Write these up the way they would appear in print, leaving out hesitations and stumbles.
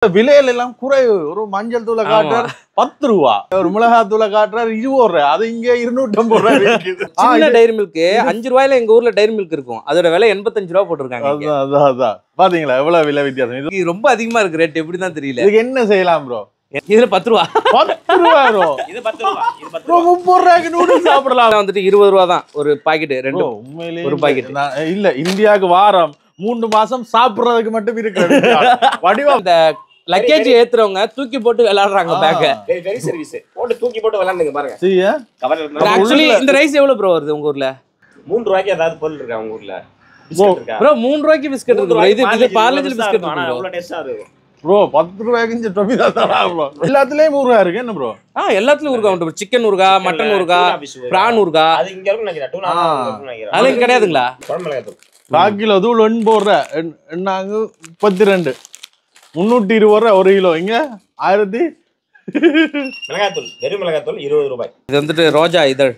விலையில எல்லாம் குறைவு. ஒரு மஞ்சள் தூளை காட்டுறார் 10 ரூபா, ஒரு மிளகாய் தூளை காட்டுறார் 20 ரூபாய், அது இங்க 250 ரூபாய் இருக்குது. சின்ன டைரி மில்க் 5 ரூபாயில எங்க ஊர்ல டைரி மில்க் இருக்கும், அதோட விலை 85 ரூபா போட்டிருக்காங்க. அதான் பாத்தீங்களா எவ்வளவு விலை வித்தியாசம். இது ரொம்ப அதிகமா இருக்கு ரேட், எப்படிதான் தெரியல. இதுக்கு என்ன செய்யலாம் ப்ரோ? இதுல 10 ரூபா. 10 ரூபா ப்ரோ. இது 10 ரூபா. இது 10 ரூபா. 30 ரூபாய்க்கு நூடுல்ஸ் சாப்பிடலாம். வந்துட்டு 20 ரூபா தான் ஒரு பாக்கெட். ரெண்டு உண்மையிலேயே ஒரு பாக்கெட் இல்ல. இந்தியாவுக்கு வாரம் 3 மாசம் சாப்பிடுறதுக்கு மட்டும் இருக்கு. வடிவா இந்த லக்கேஜ் ஏத்துறவங்க தூக்கி போட்டு விளையாடுறாங்க பேக்க. வெரி சர்வீஸ் போட்டு தூக்கி போட்டு விளையாடுங்க பாருங்க. சரியா? கவர் இருந்தா ஆக்சுவலி இந்த ரைஸ் எவ்வளவு ப்ரோ வருது உங்க ஊர்ல? 3 ரூபாய்க்கு ஏதாவது பொருள் இருக்கா உங்க ஊர்ல? பிஸ்கட் இருக்கா ப்ரோ 3 ரூபாய்க்கு பிஸ்கட் இருக்கு bro. இது பார்லேஜ் பிஸ்கட் ஆனா இருக்கு அவ்வளவு டேஸ்டா இருக்கு ப்ரோ. 10 ரூபாய்க்கு இந்த டொமி தான் ப்ரோ. எல்லாத்துலயும் 3 ரூபாய் இருக்கு என்ன ப்ரோ? எல்லாத்துலயும் ஊர்கா உண்டு. சிக்கன் ஊர்கா, மட்டன் ஊர்கா, பிரான் ஊர்கா. அது இங்க இருக்கு நினைக்கிறேன். டூனா நினைக்கிறேன். அதெல்லாம் இங்க கிடையாதுங்களா? குழம்பு மிளகாய் தூள் 4 கிலோ தூள் 80 ரூபாய். என்னாங்க 32 320 ரூபாய் ஒரு கிலோ. இங்க 1000 மிளகாய் தூள், வெறும் மிளகாய் தூள் 20 ரூபாய். இது வந்துட்டு ரோஜா இதழ்.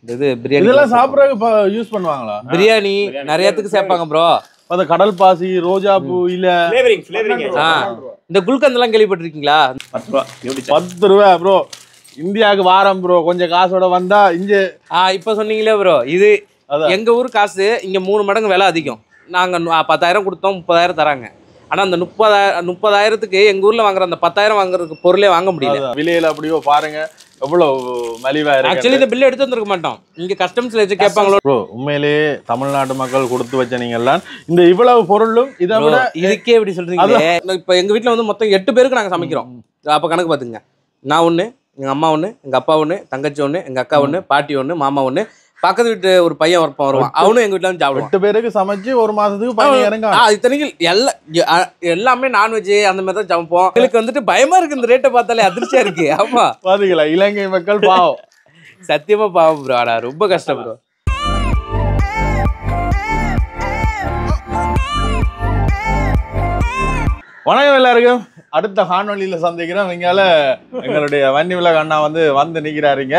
இது பிரியாணி. இதெல்லாம் சாப்பிடறதுக்கு யூஸ் பண்ணுவாங்களா? பிரியாணி நிறையத்துக்கு சேர்ப்பாங்க ப்ரோ. அந்த கடல் பாசி, ரோஜா பூ, இல்ல ஃப்ளேவரிங் இந்த குல்கந்த் எல்லாம் கேள்விப்பட்டிருக்கீங்களா? 10 ரூபாய். 10 ரூபாய் ப்ரோ. இந்தியாவுக்கு வாரம் ப்ரோ. கொஞ்சம் காசோட வந்தா இங்க இப்ப சொன்னீங்களே ப்ரோ, இது எங்க ஊர் காசு இங்க 3 மடங்கு விலை அதிகம். நாங்க 10,000 கொடுத்தோம், 30,000 தராங்க. ஆனா அந்த 30,000க்கு எங்க ஊர்ல வாங்குற அந்த 10,000 வாங்குறதுக்கு பொருளே வாங்க முடியல. விலையில அப்படியோ பாருங்க எவ்வளவு மலிவா இருக்கு. ஆக்சுவலி இந்த பில் எடுத்து வந்திருக்க மாட்டோம். இங்க கஸ்டம்ஸ்ல வச்சு கேட்பாங்களோ ப்ரோ. உண்மையிலேயே தமிழ்நாட்டு மக்கள் கொடுத்து வச்ச நீங்க எல்லாம் இந்த இவ்வளவு பொருளும் இதை விட இதுக்கே எப்படி சொல்றீங்க? இப்ப எங்க வீட்டுல வந்து மொத்தம் 8 பேருக்கு நாங்க சமைக்கிறோம். அப்ப கணக்கு பாத்துங்க. நான் ஒண்ணு, எங்க அம்மா ஒண்ணு, எங்க அப்பா ஒண்ணு, தங்கச்சி ஒண்ணு, எங்க அக்கா ஒண்ணு, பாட்டி ஒண்ணு, மாமா ஒண்ணு, பக்கத்து வீட்டு ஒரு பையன் வருவான், அவனும் எங்க வீட்டுல வந்து சாப்பிடுவான். 8 பேருக்கு சமைச்சு ஒரு மாசத்துக்கு 15,000. இத்தனைக்கு எல்லாமே நான்வெஜ் அந்த மாதிரி தான் சமைப்போம். எங்களுக்கு வந்துட்டு பயமா இருக்கு இந்த ரேட்டை பார்த்தாலே, அதிர்ச்சியா இருக்கு. ஆமா பாத்தீங்களா, இலங்கை மக்கள் பாவம். சத்தியமா பாவம் ப்ரோ. ஆனா ரொம்ப கஷ்டம் ப்ரோ. வணக்கம் எல்லாருக்கும். அடுத்த காணொலியில சந்திக்கிறோம். இங்கால எங்களுடைய வன்னி விலக அண்ணா வந்து நிக்கிறாருங்க.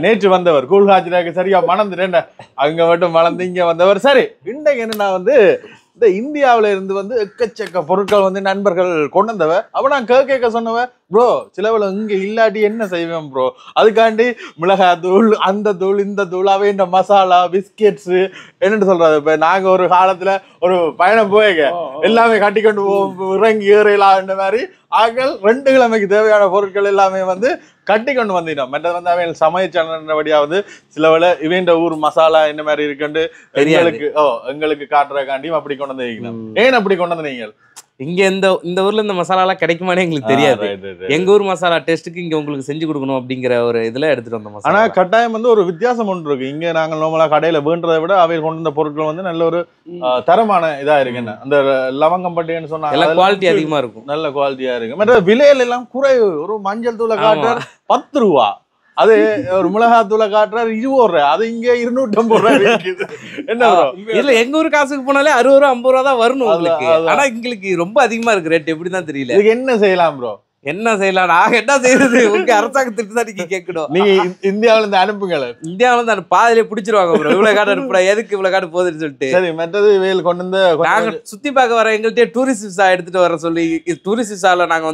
நேற்று வந்தவர் கூழ்காய்ச்சலுக்கு சரியா மணந்துட்டேன். அங்க மட்டும் மணந்து இங்க வந்தவர். சரி, இன்றைக்கு என்னன்னா இந்த இந்தியாவில இருந்து எக்கச்சக்க பொருட்கள் நண்பர்கள் கொண்டு வந்தவ. அப்ப நான் கேட்க சொன்னவ, ப்ரோ சிலவுல இங்க இல்லாட்டி என்ன செய்வேன் ப்ரோ, அதுக்காண்டி மிளகாய் தூள், அந்த தூள், இந்த தூள், அவை இந்த மசாலா, பிஸ்கெட்ஸ், என்னன்னு சொல்றது. இப்ப நாங்க ஒரு காலத்துல ஒரு பயணம் போயங்க எல்லாமே கட்டி கொண்டு இறங்கி ஏறலாம். இந்த மாதிரி ஆக்கள் 2 கிழமைக்கு தேவையான பொருட்கள் எல்லாமே கட்டி கொண்டு வந்துட்டோம். மற்ற அவன் சமையல்படியா சிலவுல இவன் ஊர் மசாலா என்ன மாதிரி இருக்குன்னு எங்களுக்கு காட்டுறக்காண்டியும் அப்படி கொண்டு வந்து. ஏன் அப்படி கொண்டு வந்து நீங்கள் இங்க இந்த ஊர்ல இந்த மசாலா எல்லாம் கிடைக்குமானே எங்களுக்கு தெரியாது. எங்க ஊர் மசாலா டேஸ்ட்டுக்கு இங்க உங்களுக்கு செஞ்சு கொடுக்கணும் அப்படிங்கிற ஒரு இதுல எடுத்துட்டு வந்த மசாலா. ஆனா கட்டாயம் ஒரு வித்தியாசம் ஒன்று இருக்கு. இங்க நாங்க நார்மலா கடையில வேண்டதை விட அவை கொண்டு வந்த பொருட்கள் நல்ல ஒரு தரமான இதா இருக்கு. என்ன அந்த லவங்கம் பட்டின்னு சொன்னா எல்லாம் குவாலிட்டி அதிகமா இருக்கும், நல்ல குவாலிட்டியா இருக்கு. மற்ற விலையில எல்லாம் குறைவு. ஒரு மஞ்சள் தூளை காட்டுறார் 10 ரூபா, அது ஒரு மிளகாய் தூளை காட்டுறாரு 20 ரூபாய், அது இங்க 250 ரூபாய் இருக்குது. என்ன இல்ல எங்க ஊர் காசுக்கு போனாலே 60 ரூபா 50 ரூபா தான் வரணும் உங்களுக்கு. ஆனா எங்களுக்கு ரொம்ப அதிகமா இருக்கு ரேட், எப்படிதான் தெரியல. இதுக்கு என்ன செய்யலாம் ப்ரோ? என்ன செய்யலாம்? நான் என்ன செய்யறது? உங்க அரசாங்கத்திட்டு தான் நீங்க கேட்கணும். நீங்க இந்தியாவில இருந்து அனுப்புங்கள. இந்தியாவில இருந்து பாதிலே பிடிச்சிருவாங்க ப்ரோ. இவ்வளவு காடு அனுப்புறா, எதுக்கு இவ்வளவு காடு போகுதுன்னு சொல்லிட்டு. சரி, மற்றது வேல் கொண்டு வந்து நாங்க சுத்தி பார்க்க வர எங்கள்கிட்ட டூரிஸ்ட் விசா எடுத்துட்டு வர சொல்லி, டூரிஸ்ட் விசால நாங்க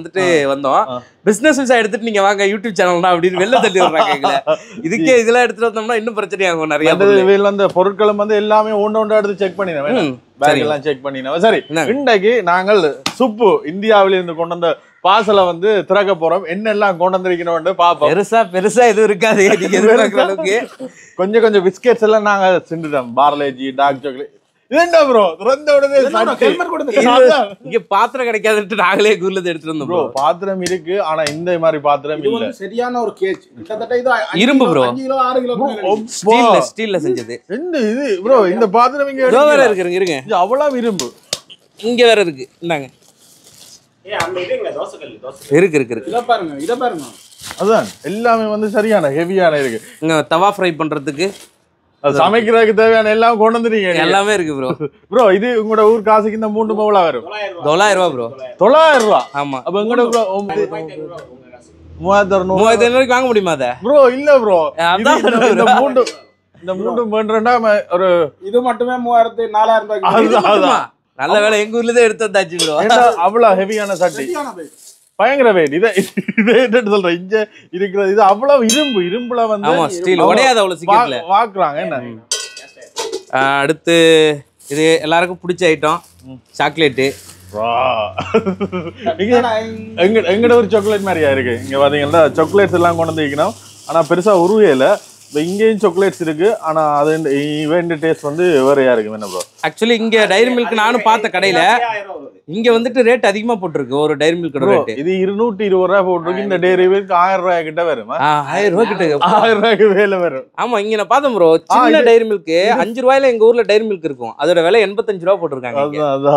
வந்தோம். பிசினஸ் விசா எடுத்துட்டு நீங்க வாங்க யூடியூப் சேனல்னா அப்படின்னு வெளில தள்ளி விடுறாங்க எங்களை. இதுக்கே இதெல்லாம் எடுத்துட்டு வந்தோம்னா இன்னும் பிரச்சனையாகும் நிறைய. வேல் பொருட்களும் எல்லாமே ஒன்று எடுத்து செக் பண்ணிடுவேன், பேக் எல்லாம் செக் பண்ணிடுவேன். சரி, இன்றைக்கு நாங்கள் சுப்பு இந்தியாவில இருந்து கொண்டு வந்த பாசல திறக்க போறோம். என்னெல்லாம் கொண்டு வந்திருக்கணும் பாப்போம். பெருசா எதுவும் இருக்காது. கொஞ்சம் பிஸ்கெட்ஸ் எல்லாம் நாங்க செஞ்சுட்டோம். Parle G, dark chocolate. இது என்ன ப்ரோ திறந்த உடனே இங்க பாத்திரம் கிடைக்காதுன்னு நாங்களே ஊர்ல எடுத்துட்டு வந்தோம் ப்ரோ. பாத்திரம் இருக்கு, ஆனா இந்த மாதிரி பாத்திரம் இல்ல. சரியான ஒரு கேஜ். கிட்டத்தட்ட இது இரும்பு ப்ரோ, 5 கிலோ 6 கிலோ ஸ்டீல்ல செஞ்சது. இந்த இது ப்ரோ, இந்த பாத்திரம் இங்க வேற இருக்கு. இருங்க, இது அவ்வளவு இரும்பு. இங்க வேற இருக்கு. இந்தாங்க. இருக்கு. இத பாருங்க. அதான் எல்லாமே சரியான ஹெவியான இருக்கு. தவா ஃப்ரை பண்றதுக்கு, சமைக்கிறதுக்கு தேவையான எல்லாம் கொண்டு வந்துறீங்க. எல்லாமே இருக்கு ப்ரோ. ப்ரோ இது உங்களோட ஊர் காசுக்கு இந்த 3 மவுளா வரும் 900 ரூபா ப்ரோ. 900 ரூபா. ஆமா. அப்ப எங்கட 3600 வாங்க முடியுமா அத ப்ரோ? இல்ல ப்ரோ, இந்த மூண்டு பண்றேன்னா ஒரு இது மட்டுமே 3000 4000 ரூபாய். நல்ல வேலை எங்க ஊர்ல தான் எடுத்து வந்தாச்சு ப்ரோ. ஏன்னா அவ்வளவு ஹெவியான சட்டி, சரியான weight. பயங்கர வெயிட். இதை என்னன்னு சொல்றேன், இங்க இருக்கிறது இது அவ்வளவு இரும்புல வந்து ஆமா ஸ்டீல் உடையாது அவ்வளவு சீக்கிரத்துல. வாக்குறாங்க என்ன. அடுத்து இது எல்லாருக்கும் பிடிச்ச ஐட்டம் சாக்லேட்டு. எங்கட ஒரு சாக்லேட் மாதிரியா இருக்கு. இங்க பாத்தீங்கன்னா சாக்லேட்ஸ் எல்லாம் கொண்டு வந்து வைக்கணும், ஆனா பெருசா உருவையில. இங்கேயும் சாக்லேட்ஸ் இருக்கு, ஆனா அது இவன் டேஸ்ட் வந்து வேறையா இருக்கு. என்ன ப்ரோ ஆக்சுவலி இங்க டைரி மில்க் நானும் பார்த்த கடையில இங்க வந்துட்டு ரேட் அதிகமா போட்டிருக்கு ஒரு டைரி மில்க் ரேட். இது 220 ரூபாய் போட்டிருக்கு. இந்த டைரி மில்க் 1000 ரூபாய் கிட்ட வரும். 1000 ரூபாய் கிட்ட 1000 ரூபாய்க்கு வேலை வரும். ஆமா இங்க நான் பார்த்தேன் ப்ரோ, சின்ன டைரி மில்க் 5 ரூபாயில எங்க ஊர்ல டைரி மில்க் இருக்கும், அதோட விலை 85 ரூபாய் போட்டிருக்காங்க.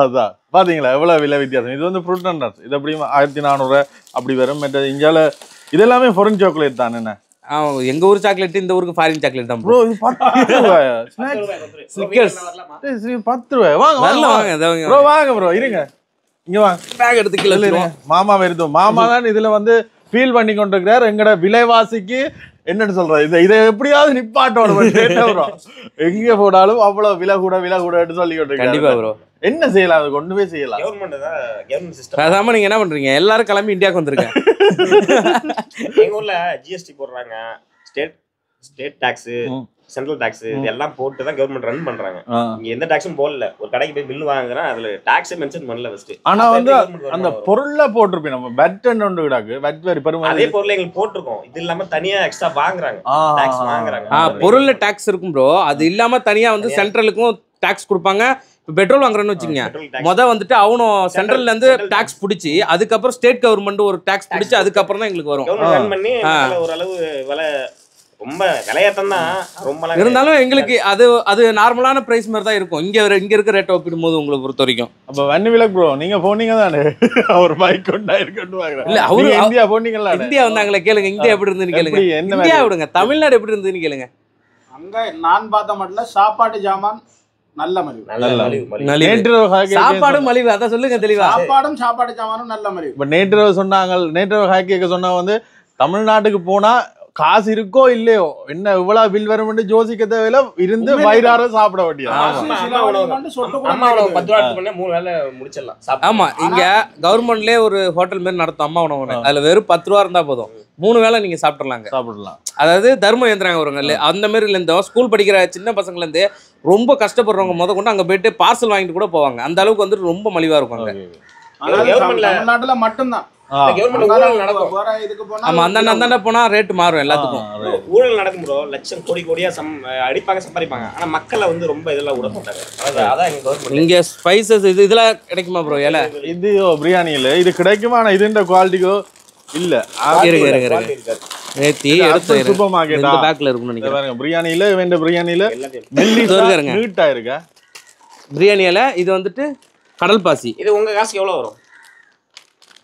அதான் பாத்தீங்களா எவ்வளவு விலை வித்தியாசம். இது வந்து ஃப்ரூட் அண்ட் நட்ஸ், இது அப்படியும் 1400 அப்படி வரும். மற்ற இந்தியால இதெல்லாமே ஃபாரின் சாக்லேட் தான். என்ன எங்க ஊர் சாக்லேட் இந்த ஊருக்கு ஃபாரின் சாக்லேட் தான் ப்ரோ. இது 10 ரூபாய் ஸ்னிக்கர்ஸ் 10 ரூபாய். வாங்க வாங்க ப்ரோ, வாங்க ப்ரோ, இருங்க இங்க வாங்க. பேக் எடுத்து கீழ இல்ல மாமா வருது. மாமா தான் இதுல வந்து ஃபீல் பண்ணி கொண்டிருக்கிறார். எங்கட விலைவாசிக்கு என்னன்னு சொல்றது, இதை எப்படியாவது நிப்பாட்டோம். எங்க போனாலும் அவ்வளவு விலை கூட சொல்லி கொண்டிருக்காரு. கண்டிப்பா ப்ரோ. என்ன செய்யலாம், அது கொண்டு போய் செய்யலாம். Government system. அதாம நீங்க என்ன பண்றீங்க, எல்லாரும் கிளம்பி இந்தியாவுக்கு வந்துருங்க. எங்க ஊர்ல ஜிஎஸ்டி போடுறாங்க, ஸ்டேட் டாக்ஸ், சென்ட்ரல் டாக்ஸ் இதெல்லாம் போட்டு தான் கவர்மெண்ட் ரன் பண்றாங்க. இங்க எந்த டாக்ஸும் போடல. ஒரு கடைக்கு போய் பில் வாங்குறேன், அதுல டாக்ஸே மென்ஷன் பண்ணல ஃபர்ஸ்ட். ஆனா வந்து அந்த பொருள்ல போட்டிருப்பேன் நம்ம வெட் ஒன்று கிடாக்கு, வெட் வரி பெருமாள். அதே பொருளை எங்களுக்கு போட்டிருக்கோம், இது இல்லாம தனியா எக்ஸ்ட்ரா வாங்குறாங்க, டாக்ஸ் வாங்குறாங்க. பொருள்ல டாக்ஸ் இருக்கும் ப்ரோ, அது இல்லாம தனியா வந்து சென்ட்ரலுக்கும் டாக்ஸ் கொடுப்பாங்க. இப்போ பெட்ரோல் வாங்குறேன்னு வச்சுக்கோங்க, வந்துட்டு அவனும் சென்ட்ரல்ல இருந்து டாக்ஸ் பிடிச்சி அதுக்கப்புறம் ஸ்டேட் கவர்மெண்ட் ஒரு டாக்ஸ் பிடிச்சி அதுக்கப்புறம் தான் எங்களுக்கு வரும். ரன் பண்ணி ஓரளவு விலை ரொம்ப விலையேற்றம் தான் ரொம்ப இருந்தாலும் எங்களுக்கு அது நார்மலான பிரைஸ் மாதிரி தான் இருக்கும். இங்க இருக்க ரேட்டை ஒப்பிடும் போது உங்களை பொறுத்த வரைக்கும். அப்ப வன்னி விலக் ப்ரோ, நீங்க போனீங்க தானே அவர் பைக் கொண்டா இருக்கட்டும் வாங்குறேன். இல்ல அவரு இந்தியா போனீங்களா? இந்தியா வந்தாங்களே, கேளுங்க இந்தியா எப்படி இருந்துன்னு கேளுங்க. இந்தியா விடுங்க, தமிழ்நாடு எப்படி இருந்துன்னு கேளுங்க. அங்க நான் பார்த்த மட்டும் சாப்பாடு ஜாமான் நல்ல மலிவு. சாப்பாடு மலிவு, அதான் சொல்லுங்க தெளிவா. சாப்பாடு ஜாமானும் நல்ல மலிவு. இப்ப நேற்று சொன்னாங்க, நேற்று ஹாக்கி சொன்னா வந்து தமிழ்நாட்டுக்கு போனா காசு இருக்கோ இல்லையோ, என்ன இவ்வளவு பில் வரும் ஜோசிக்க தேவையில இருந்து வயிறார சாப்பிட வேண்டியது. ஆமா இங்க கவர்மெண்ட்லயே ஒரு ஹோட்டல் மாதிரி நடத்தும் அம்மா உணவு, அதுல வெறும் 10 ரூபா இருந்தா போதும் 3 வேளை நீங்க சாப்பிடலாம். அதாவது தர்மம் ஏந்திராங்க வருங்க அந்த மாதிரி இருந்தோம். ஸ்கூல் படிக்கிற சின்ன பசங்கள்ல இருந்து ரொம்ப கஷ்டப்படுறவங்க முத கொண்டு அங்க போயிட்டு பார்சல் வாங்கிட்டு கூட போவாங்க. அந்த அளவுக்கு வந்துட்டு ரொம்ப மலிவா இருக்கும் அங்க. தமிழ்நாட்டுல மட்டும்தான் அந்தாண்ட போனா ரேட் மாறும் எல்லாத்துக்கும். ஊழல் நடக்கும் ப்ரோ, லட்சம் கோடியா அடிப்பாங்க, சம்பாதிப்பாங்க. ஆனா மக்களை வந்து ரொம்ப இதெல்லாம் விட மாட்டாங்க. அதான் இங்க ஸ்பைசஸ் இதெல்லாம் கிடைக்குமா ப்ரோ? இலை இது பிரியாணி இல்ல, இது கிடைக்குமா? ஆனா இது குவாலிட்டிக்கோ இல்ல. சூப்பர் மார்க்கெட் பேக்ல இருக்கும்னு நினைக்கிறேன். பிரியாணியில வேண்ட பிரியாணியில நீட்டா இருக்கா பிரியாணியில. இது வந்துட்டு கடல் பாசி. இது உங்க காசுக்கு எவ்வளவு வரும்?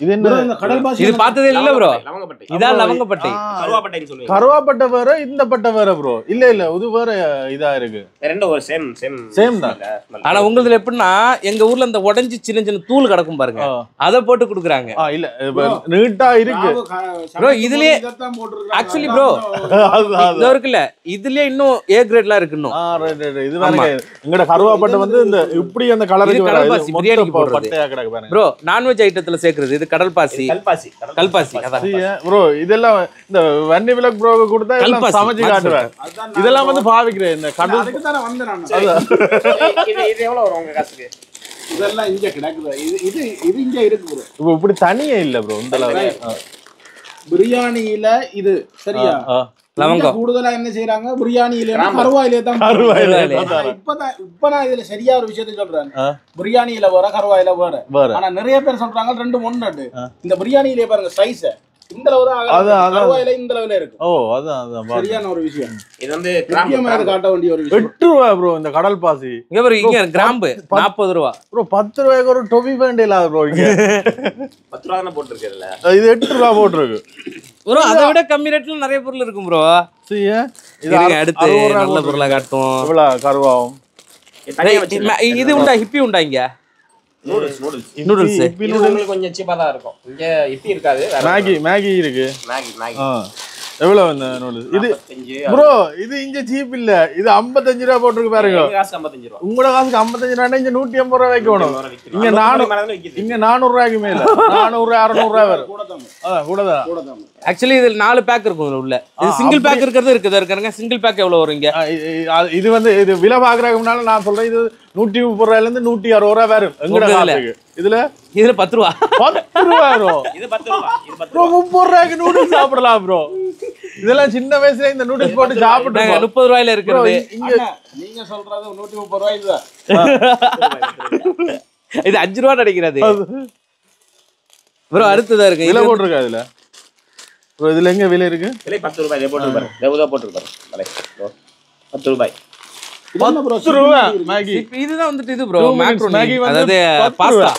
இது என்ன கடல் பாசி? இது பார்த்ததே இல்ல ப்ரோ. இதான் லவங்கப்பட்டை. கருவாப்பட்டைன்னு சொல்லுவீங்க. கருவாப்பட்டை வேற, இந்த பட்டை வேற ப்ரோ. இல்ல இது வேற இதா இருக்கு. ரெண்டும் ஒரு சேம் தான். ஆனா உங்களுதுல எப்படின்னா எங்க ஊர்ல இந்த உடைஞ்சு சின்ன சின்ன தூள் கிடக்கும் பாருங்க, அத போட்டு குடுக்குறாங்க. இல்ல நீட்டா இருக்கு ப்ரோ. இதுலயே ஆக்சுவலி ப்ரோ இது இருக்குல்ல, இதுலயே இன்னும் ஏ கிரேட்லாம் இருக்கு இன்னும். இது வேற. எங்கட கருவாப்பட்டை வந்து இந்த இப்படி அந்த கலருக்கு வர பிரியாணிக்கு போடுறது பட்டையா கிடக்கு பாருங்க ப்ரோ. நான்வெஜ் ஐட்டத்துல சேர்க்கிறது கடல் பாசி. கல்பாசி ப்ரோ. இதெல்லாம் இந்த வன்னி விலக் ப்ரோ கொடுத்தா எல்லாம் சமைச்சு காட்டுவேன். இதெல்லாம் வந்து பாவிக்கிறேன் இந்த கடல். அதுக்கு தான வந்து நான் இது எவ்வளவு வரும் உங்க காசுக்கு? இதெல்லாம் இங்க கிடக்குது. இது இங்க இருக்கு ப்ரோ. இப்போ இப்படி தனியே இல்ல ப்ரோ இந்த அளவு. பிரியாணியில இது சரியா? லவங்கம் கூடுதலா என்ன செய்யறாங்க, பிரியாணியில கருவாயிலே தான். இப்ப நான் இதுல சரியா ஒரு விஷயத்தை சொல்றேன். பிரியாணியில வேற கருவாயில வேற. ஆனா நிறைய பேர் சொல்றாங்க ரெண்டு ஒண்ணு. இந்த பிரியாணியிலே பாருங்க சைஸ் இந்த அளவு தான், கருவாயில இந்த அளவுல இருக்கு. அதான் சரியான ஒரு விஷயம். இது வந்து காட்ட வேண்டிய ஒரு விஷயம். 8 ரூபாய் ப்ரோ இந்த கடல் பாசி. இங்க கிராம்பு 40 ரூபா ப்ரோ. 10 ரூபாய்க்கு ஒரு டொபி வேண்டியல ப்ரோ. இங்க 10 ரூபா தான போட்டுருக்குல்ல, இது 8 ரூபாய் போட்டுருக்கு ப்ரோ. அதை விட கம்மி ரேட்ல நிறைய பொருள் இருக்கும் ப்ரோ. இது அடுத்து நல்ல பொருளா காட்டும். இவ்வளவு கருவாவும் இது உண்டா? ஹிப்பி உண்டா? இங்க நூடுல்ஸ் உங்களுக்கு கொஞ்சம் சீப்பா தான் இருக்கும். இங்க இப்படி இருக்காது. மேகி இருக்கு. மேகி எவ்வளவு இந்த நூடுல்ஸ் இது ப்ரோ இது இங்க சீப் இல்ல இது 55 ரூபா போட்டுருக்கு பாருங்க உங்களோட காசுக்கு 55 ரூபா இங்க 150 ரூபா வைக்கணும் இங்க 400 இங்க 400 ரூபாய்க்கு மேல 400 600 ரூபாய் வரும் அதான் கூட தான் ஆக்சுவலி இதுல 4 பேக் இருக்கும் உள்ள இது சிங்கிள் பேக் இருக்குங்க சிங்கிள் பேக் எவ்வளவு வரும் இங்க இது வந்து இது விலை பாக்குறதுக்கு முன்னால நான் சொல்றேன் இது 130 ரூபாயில இருந்து 160 ரூபாய் வரும் எங்கட காசுக்கு இதுல 10 ரூபா 10 ரூபா வரும் இது 10 ரூபா இது 10 ப்ரோ 30 ரூபாய்க்கு நூடுல்ஸ் சாப்பிடலாம் ப்ரோ இதெல்லாம் சின்ன வயசுல இந்த நூடுல்ஸ் போட்டு சாப்பிட்டுங்க 30 ரூபாயில இருக்குது இங்க நீங்க சொல்றது 130 ரூபாய் இதுதான் இது 5 ரூபா நினைக்கிறது ப்ரோ அடுத்ததா இருக்கு விலை போட்டுருக்கா இதுல ப்ரோ இதுல எங்க விலை இருக்கு விலை 10 ரூபாய் இதை போட்டு பாருங்க தேவதா போட்டு பாருங்க 10 ரூபாய் 10 ரூபாய் மேகி இதுதான் வந்துட்டு இது ப்ரோ மேக்ரோனி அதாவது பாஸ்தா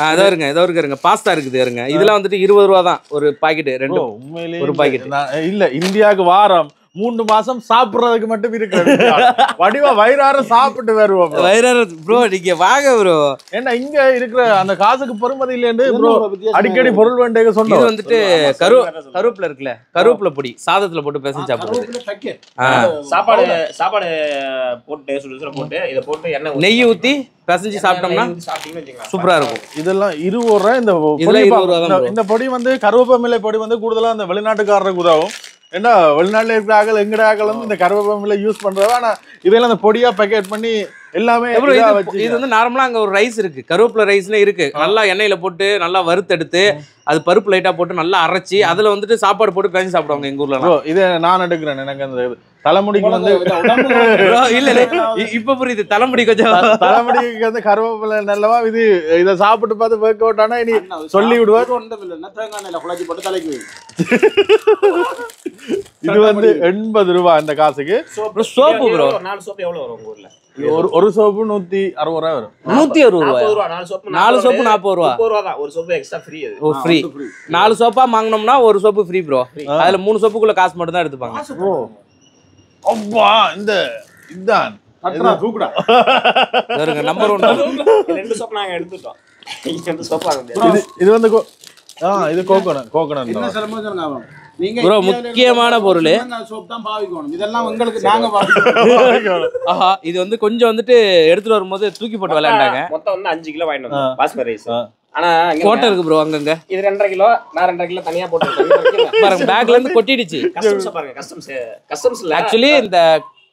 அதோ இருங்க பாஸ்தா இருக்குது இருங்க இதெல்லாம் வந்துட்டு 20 ரூபா தான் ஒரு பாக்கெட் ரெண்டு உண்மையிலேயே ஒரு பாக்கெட் இல்ல இந்தியாவுக்கு வாரம் 3 மாசம் சாப்பிடுறதுக்கு மட்டும் இருக்கிறது வடிவா வயிறார சாப்பிட்டு வருவோம் வயிறார ப்ரோ நீங்க வாங்க ப்ரோ ஏன்னா இங்க இருக்கிற அந்த காசுக்கு பெருமதி இல்லைன்னு ப்ரோ அடிக்கடி பொருள் வேண்டிய சொன்னோம் இது வந்துட்டு கருவேப்பிலை இருக்குல்ல கருவேப்பிலை பொடி சாதத்துல போட்டு பேசி சாப்பிடுறது சாப்பாடு போட்டு சுடுசுட போட்டு இத போட்டு எண்ணெய் நெய் ஊத்தி பிசைஞ்சு சாப்பிட்டோம்னா சூப்பரா இருக்கும் இதெல்லாம் 20 ரூபாய் இந்த பொடி இந்த பொடி வந்து கருவேப்பிலை பொடி வந்து கூடுதலா அந்த வெளிநாட்டுக்காரருக்கு உதவும் ஏன்னா வெளிநாட்டுல இருக்கிற ஆக்கள் எங்கட ஆக்கள் வந்து இந்த கருவேப்பிலை யூஸ் பண்றதா ஆனா இதெல்லாம் அந்த பொடியா பேக்கெட் பண்ணி எல்லாமே இது வந்து நார்மலா அங்க ஒரு ரைஸ் இருக்கு கருவேப்பிலை ரைஸ்னே இருக்கு நல்லா எண்ணெயில போட்டு நல்லா வறுத்தெடுத்து அது பருப்பு லைட்டா போட்டு நல்லா அரைச்சி அதுல வந்துட்டு சாப்பாடு போட்டு பிசைஞ்சு சாப்பிடுவாங்க எங்க ஊர்ல இதை நான் எடுக்கிறேன் எனக்கு அந்த தலைமுடிக்கு வந்து இல்ல இப்ப புரியுது தலைமுடி கொஞ்சம் தலைமுடிக்கு வந்து கருவேப்பிலை நல்லவா இது இதை சாப்பிட்டு பார்த்து ஒர்க் அவுட் ஆனா இனி சொல்லி விடுவார் இது வந்து 80 ரூபாய் இந்த காசுக்கு சோப்பு ப்ரோ 4 சோப்பு எவ்வளவு வரும் உங்க ஊர்ல ஒரு சோப்பு 160 ரூபாய் வரும் 160 ரூபாய் 4 சோப்பு 40 ரூபாய் 30 ரூபாய் தான் ஒரு சோப்பு எக்ஸ்ட்ரா ஃப்ரீ அது ஓ ஃப்ரீ 4 சோப்பா வாங்குனோம்னா ஒரு சோப்பு ஃப்ரீ ப்ரோ அதுல 3 சோப்புக்குள்ள காசு மட்டும் தான் எடுத்துப்பாங்க ஓ அப்பா இந்த இதான் அட்ரா தூக்குடா பாருங்க நம்பர் 1 ரெண்டு சோப்பு நாங்க எடுத்துட்டோம் இந்த சோப்பு வாங்க இது வந்து இது கோகனட் என்ன செலவு நீங்க ப்ரோ முக்கியமான பொருள் சோப் தான் பாவிக்கணும் இதெல்லாம் உங்களுக்கு நாங்க பாவிக்கணும் ஆஹா இது வந்து கொஞ்சம் வந்துட்டு எடுத்துட்டு வரும்போது தூக்கி போட்டு விளையாண்டாங்க மொத்தம் வந்து 5 கிலோ வாங்கிட்டு வந்தோம் பாஸ்மதி ரைஸ் ஆனா போட்டோ இருக்கு ப்ரோ அங்கங்க இது 2.5 கிலோ நான் 2.5 கிலோ தனியா போட்டு பாருங்க பேக்ல இருந்து கொட்டிடுச்சு கஸ்டம்ஸ் பாருங்க கஸ்டம்ஸ்ல ஆக்சுவலி இந்த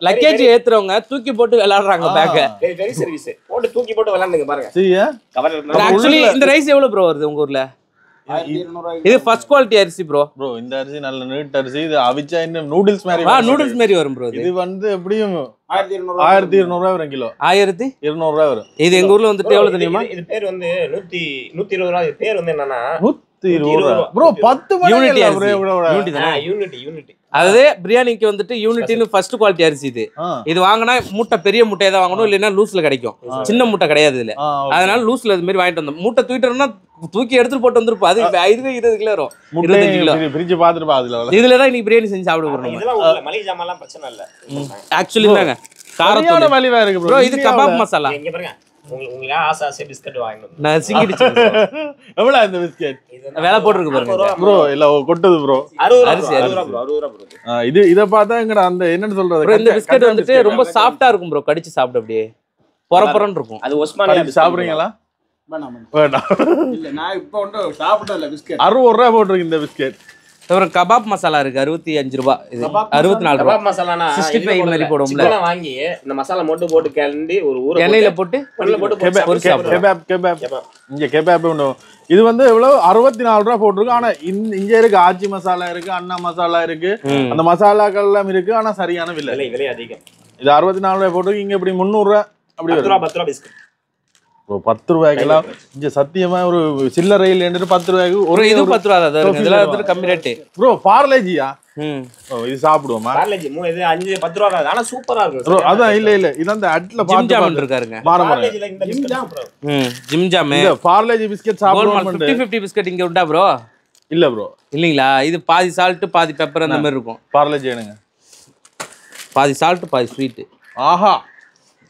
லக்கேஜ் ஏத்துறவங்க தூக்கி போட்டு விளையாடுறாங்க பேக்க வெரி சர்வீஸ் போட்டு தூக்கி போட்டு விளையாடுங்க பாருங்க சரியா கவர் இருந்தா ஆக்சுவலி இந்த ரைஸ் எவ்வளவு ப்ரோ வருது உங்க ஊர்ல இது ஃபர்ஸ்ட் குவாலிட்டி அரிசி ப்ரோ இந்த அரிசி நல்ல நீட் அரிசி இது அவிச்சா இன்னும் நூடுல்ஸ் மாதிரி நூடுல்ஸ் மாதிரி வரும் ப்ரோ இது வந்து எப்படியும் 1200 ரூபாய் வரும் கிலோ 1200 ரூபாய் வரும் இது எங்க ஊர்ல வந்துட்டு எவ்வளவு தெரியுமா இது பேர் வந்து 120 ரூபாய் இது பேர் வந்து என்னன்னா 120 ரூபாய் ப்ரோ 10 யூனிட்டி அதாவது பிரியாணிக்கு வந்துட்டு யூனிட்டின்னு ஃபர்ஸ்ட் குவாலிட்டி அரிசி இது வாங்கினா மூட்டை பெரிய மூட்டையை தான் வாங்கணும் இல்லைன்னா லூஸ்ல கிடைக்கும் சின்ன மூட்டை கிடையாது இதுல அதனால லூஸ்ல இது மாதிரி வாங்கிட்டு வந்தோம் மூட்டை தூக்கிட்டோம்னா தூக்கி எடுத்துட்டு போட்டு வந்துருப்போம் அது 20 கிலோ வரும் 25 கிலோ பிரிச்சு பாத்துட்டு அதுல இதுலதான் இன்னைக்கு பிரியாணி செஞ்சு சாப்பிட போறோம் இதெல்லாம் மளிகை ஜாமான்லாம் பிரச்சனை இல்ல ஆக்சுவலி தாங்க காரத்தோட மலிவா இருக்கு ப்ரோ இது கபாப் மசாலா இங்க பாருங்க உங்களுக்கு ஆசை பிஸ்கட் வாங்கணும் நான் சிங்கிடிச்சு எவ்வளவு இந்த பிஸ்கட் வேலை போட்டுருக்கு பாருங்க ப்ரோ இல்ல கொட்டுது ப்ரோ 60 ரூபா இது இத பார்த்தா எங்கடா அந்த என்னன்னு சொல்றது இந்த பிஸ்கட் வந்துட்டு ரொம்ப சாஃப்ட்டா இருக்கும் ப்ரோ கடிச்சு சாப்பிட அப்படியே பொறப்பொறன்னு இருக்கும் அது ஒஸ்மானியா சாப்பிடுறீங்களா வேண்டாம் இல்ல நான் இப்போ வந்து சாப்பிட்டல பிஸ்கட் 60 ரூபாய் போட்டுருக்கு இந்த பிஸ்கட் அப்புறம் கபாப் மசாலா இருக்கு 65 ரூபாய் இது 64 ரூபாய் கபாப் மசாலானா 65 மாதிரி போடுவோம்ல சிக்கன் வாங்கி இந்த மசாலா போட்டு கிளண்டி ஒரு ஊற எண்ணெயில போட்டு கெபாப் இங்க கெபாப் உண்டு இது வந்து எவ்வளவு 64 ரூபாய் போட்டுருக்கு ஆனா இங்க இருக்கு ஆச்சி மசாலா இருக்கு அண்ணா மசாலா இருக்கு அந்த மசாலாக்கள் எல்லாம் இருக்கு ஆனா சரியான விலை அதிகம் இது 64 ரூபாய் போட்டுருக்கு இங்க இப்படி 300 ரூபாய் அப்படி 10 ரூபாய் பிஸ்கட் 10 ரூபாய்க்கெல்லாம் இங்க சத்தியமா ஒரு சில்லறையில் 10 ரூபாய்க்கு ஒரு இது 10 ரூபாய் தான் இதெல்லாம் வந்து கம்மி ரேட் ப்ரோ பார்லேஜியா இது சாப்பிடுவோமா பார்லேஜி இது 10 ரூபாய் ஆனா சூப்பரா இருக்கு ப்ரோ அதான் இல்ல இது அந்த அட்ல ஜிம் ஜாம் இருக்காருங்க பார்லேஜில இந்த ஜிம் ஜாம் ஜிம் ஜாம் இந்த பார்லேஜி பிஸ்கட் சாப்பிடுவோம் 50 பிஸ்கட் இங்க உண்டா ப்ரோ இல்ல ப்ரோ இல்லீங்களா இது பாதி சால்ட் பாதி பெப்பர் அந்த மாதிரி இருக்கும் பார்லேஜி வேணுங்க பாதி சால்ட் பாதி ஸ்வீட் ஆஹா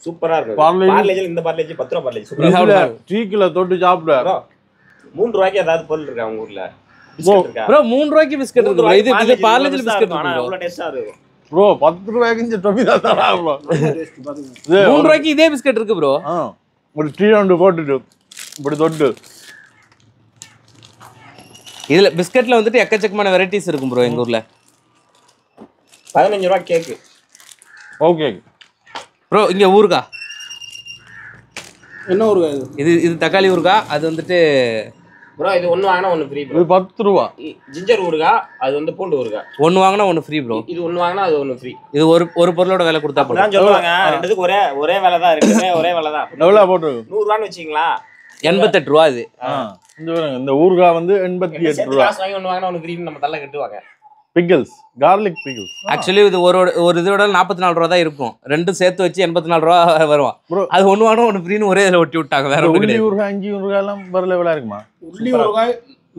சூப்பரா இருக்கு பார்லேஜில இந்த பார்லேஜி 10 ரூபாய் பார்லேஜி சூப்பரா டீக்குல தொட்டு சாப்பிடு 3 ரூபாய்க்கு ஏதாவது பொருள் இருக்கா உங்க ஊர்ல பிஸ்கட் இருக்கா ப்ரோ 3 ரூபாய்க்கு பிஸ்கட் இருக்கு bro. இது பார்லேஜில பிஸ்கட் ஆனா இருக்கு அவ்வளவு டேஸ்டா இருக்கும் ப்ரோ 10 ரூபாய்க்கு இந்த டொமி தான் தரா ப்ரோ. bro. 3 ரூபாய்க்கு இதே பிஸ்கட் இருக்கு ப்ரோ. ஒரு டீ ஒன்று போட்டுட்டு இப்படி தொட்டு இதுல பிஸ்கட்ல வந்துட்டு எக்கச்சக்கமான வெரைட்டிஸ் இருக்கும் ப்ரோ எங்க ஊர்ல. 15 ரூபாய் கேக். ஓகே ப்ரோ இங்க ஊறுகாய். என்ன ஊறுகாய் இது? இது தக்காளி ஊறுகாய். அது வந்துட்டு ப்ரோ இது ஒன்னு வாங்கினா ஒன்னு ஃப்ரீ ப்ரோ. இது 10 ரூபா. ஜிஞ்சர் ஊறுகாய், அது வந்து பூண்டு ஊறுகாய். ஒன்னு வாங்கினா ஒன்னு ஃப்ரீ ப்ரோ. இது ஒன்னு வாங்கினா அது ஒன்னு ஃப்ரீ. இது ஒரு பொருளோட விலை கொடுத்தா போதும். அதான் சொல்லுவாங்க ரெண்டுத்துக்கு ஒரே விலை தான் இருக்கு. ஒரே விலை தான். எவ்வளவு போட்டு 100 ரூபான்னு வெச்சீங்களா? 88 ரூபா இது. இந்த ஊறுகாய் வந்து 88 ரூபா. காசு வாங்கி ஒன்னு வாங்கினா ஒன்னு ஃப்ரீன்னு நம்ம தள்ள கட்டுவாங்க. Pickles, garlic pickles. ஆக்சுவலி இது ஒரு இதோட 44 ரூபா தான் இருக்கும். ரெண்டும் சேர்த்து வச்சு 84 ரூபா வரும். அது ஒன்னு வாங்கினா ஒன்னு ஃப்ரீன்னு ஒரே இதில் ஒட்டி விட்டாங்க. வேற ஒண்ணு உள்ளி கிடையாது. ஊறுகாய், இஞ்சி ஊறுகாய் எல்லாம் வேற லெவலா இருக்குமா? உள்ளி ஊறுகாய்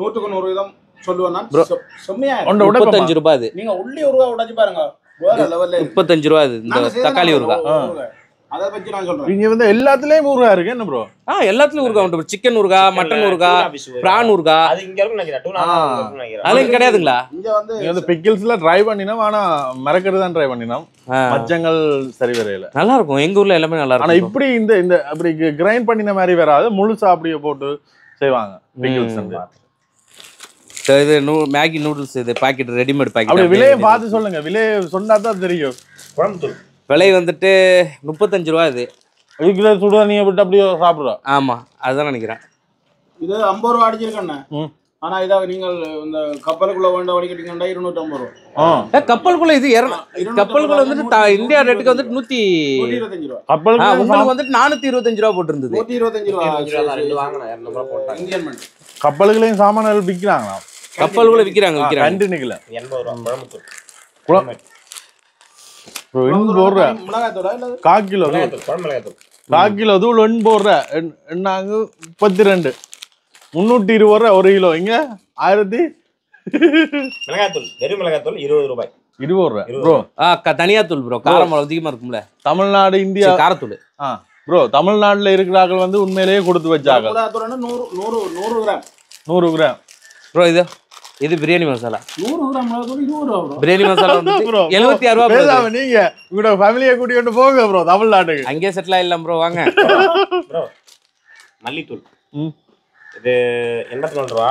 100% சொல்லுவேன் நான். செம்மையா இருக்கு. 35 ரூபாய் இது. நீங்க உள்ளி ஊறுகாய் உடைச்சு பாருங்க, வேற லெவல்ல இருக்கு. 35 ரூபா இது. இந்த தக்காளி ஊறுகாய். அதை பத்தி நான் சொல்றேன். இங்க வந்து எல்லாத்துலயும் ஊறுகாய் இருக்கு என்ன ப்ரோ? எல்லாத்துலயும் ஊறுகாய் உண்டு. சிக்கன் ஊறுகாய், மட்டன் ஊறுகாய், பிரான் ஊறுகாய். அது இங்க இருக்குன்னு நினைக்கிறேன். டூனா இருக்குன்னு நினைக்கிறேன். அதெல்லாம் இங்க கிடையாதுங்களா? இங்க வந்து நீங்க வந்து பிக்கிள்ஸ்ல ட்ரை பண்ணினா ஆனா மறக்கிறது தான் ட்ரை பண்ணினோம். மச்சங்கள் சரி வரையில நல்லா இருக்கும். எங்க ஊர்ல எல்லாமே நல்லா ஆனா இருக்கும். இப்படி இந்த அப்படி கிரைண்ட் பண்ணின மாதிரி வராது. முழுசா அப்படியே போட்டு செய்வாங்க பிக்கிள்ஸ் வந்து. இது மேகி நூடுல்ஸ், இது பாக்கெட், ரெடிமேட் அப்படி பாக்கெட். விலையை பார்த்து சொல்லுங்க. விலையை சொன்னா தான் தெரியும். குழம்புத்தூள் விலை வந்துட்டு 35 ரூபா இது. இதுக்குள்ள சுடுதண்ணியை விட்டு அப்படியே சாப்பிடுறா. ஆமா அதுதான் நினைக்கிறேன். இது 50 ரூபா அடிச்சிருக்கண்ணே. ஆனா இதை நீங்கள் இந்த கப்பலுக்குள்ள வேண்ட வடிக்கட்டீங்கன்னா 250 ரூபா. கப்பலுக்குள்ள இது கப்பலுக்குள்ள வந்துட்டு இந்தியா ரேட்டுக்கு வந்துட்டு 125 ரூபா. கப்பலுக்கு உங்களுக்கு வந்துட்டு 425 ரூபா போட்டு இருந்தது. 125 ரூபா ரெண்டு வாங்கினா 200 ரூபாய் போட்டாங்க. Indian money. கப்பலுக்குள்ளேயும் சாமான்கள் விற்கிறாங்களா? கப்பலுக்குள்ள விக்கிறாங்க. கண்டினிக்கல 80 ரூபாய் குழம்புத்தூள். போடுற மிளகாத்தூளா இல்ல 1/4 கிலோ குழம்பு மிளகாத்தூள் 1/4 கிலோ தூள் போடுற என்னாங்க 32 320 ரூபா 1 கிலோ. இங்க 1000 மிளகாத்தூள், வெறும் மிளகாத்தூள் 20 ரூபாய். 20 ரூபா ப்ரோ. தனியா தூள் ப்ரோ. காரம் அதிகமா இருக்கும்ல. தமிழ்நாடு இந்தியா காரத்தூள். ப்ரோ தமிழ்நாட்டுல இருக்கிறார்கள் வந்து உண்மையிலேயே கொடுத்து வச்சாங்க. மிளகாத்தூள்னா 100 கிராம் 100 கிராம் ப்ரோ. இது பிரியாணி மசாலா. 100 கிராம் மிளகாத்தூள் 20 ரூபா ப்ரோ. பிரியாணி மசாலா வந்து ப்ரோ 76 ரூபா. பேசாம நீங்க உங்களோட ஃபேமிலியை கூட்டிட்டு போங்க ப்ரோ தமிழ்நாட்டுக்கு. அங்கே செட்டில் ஆயிடலாம் ப்ரோ. வாங்க ப்ரோ. மல்லித்தூள் இது 84 ரூபா.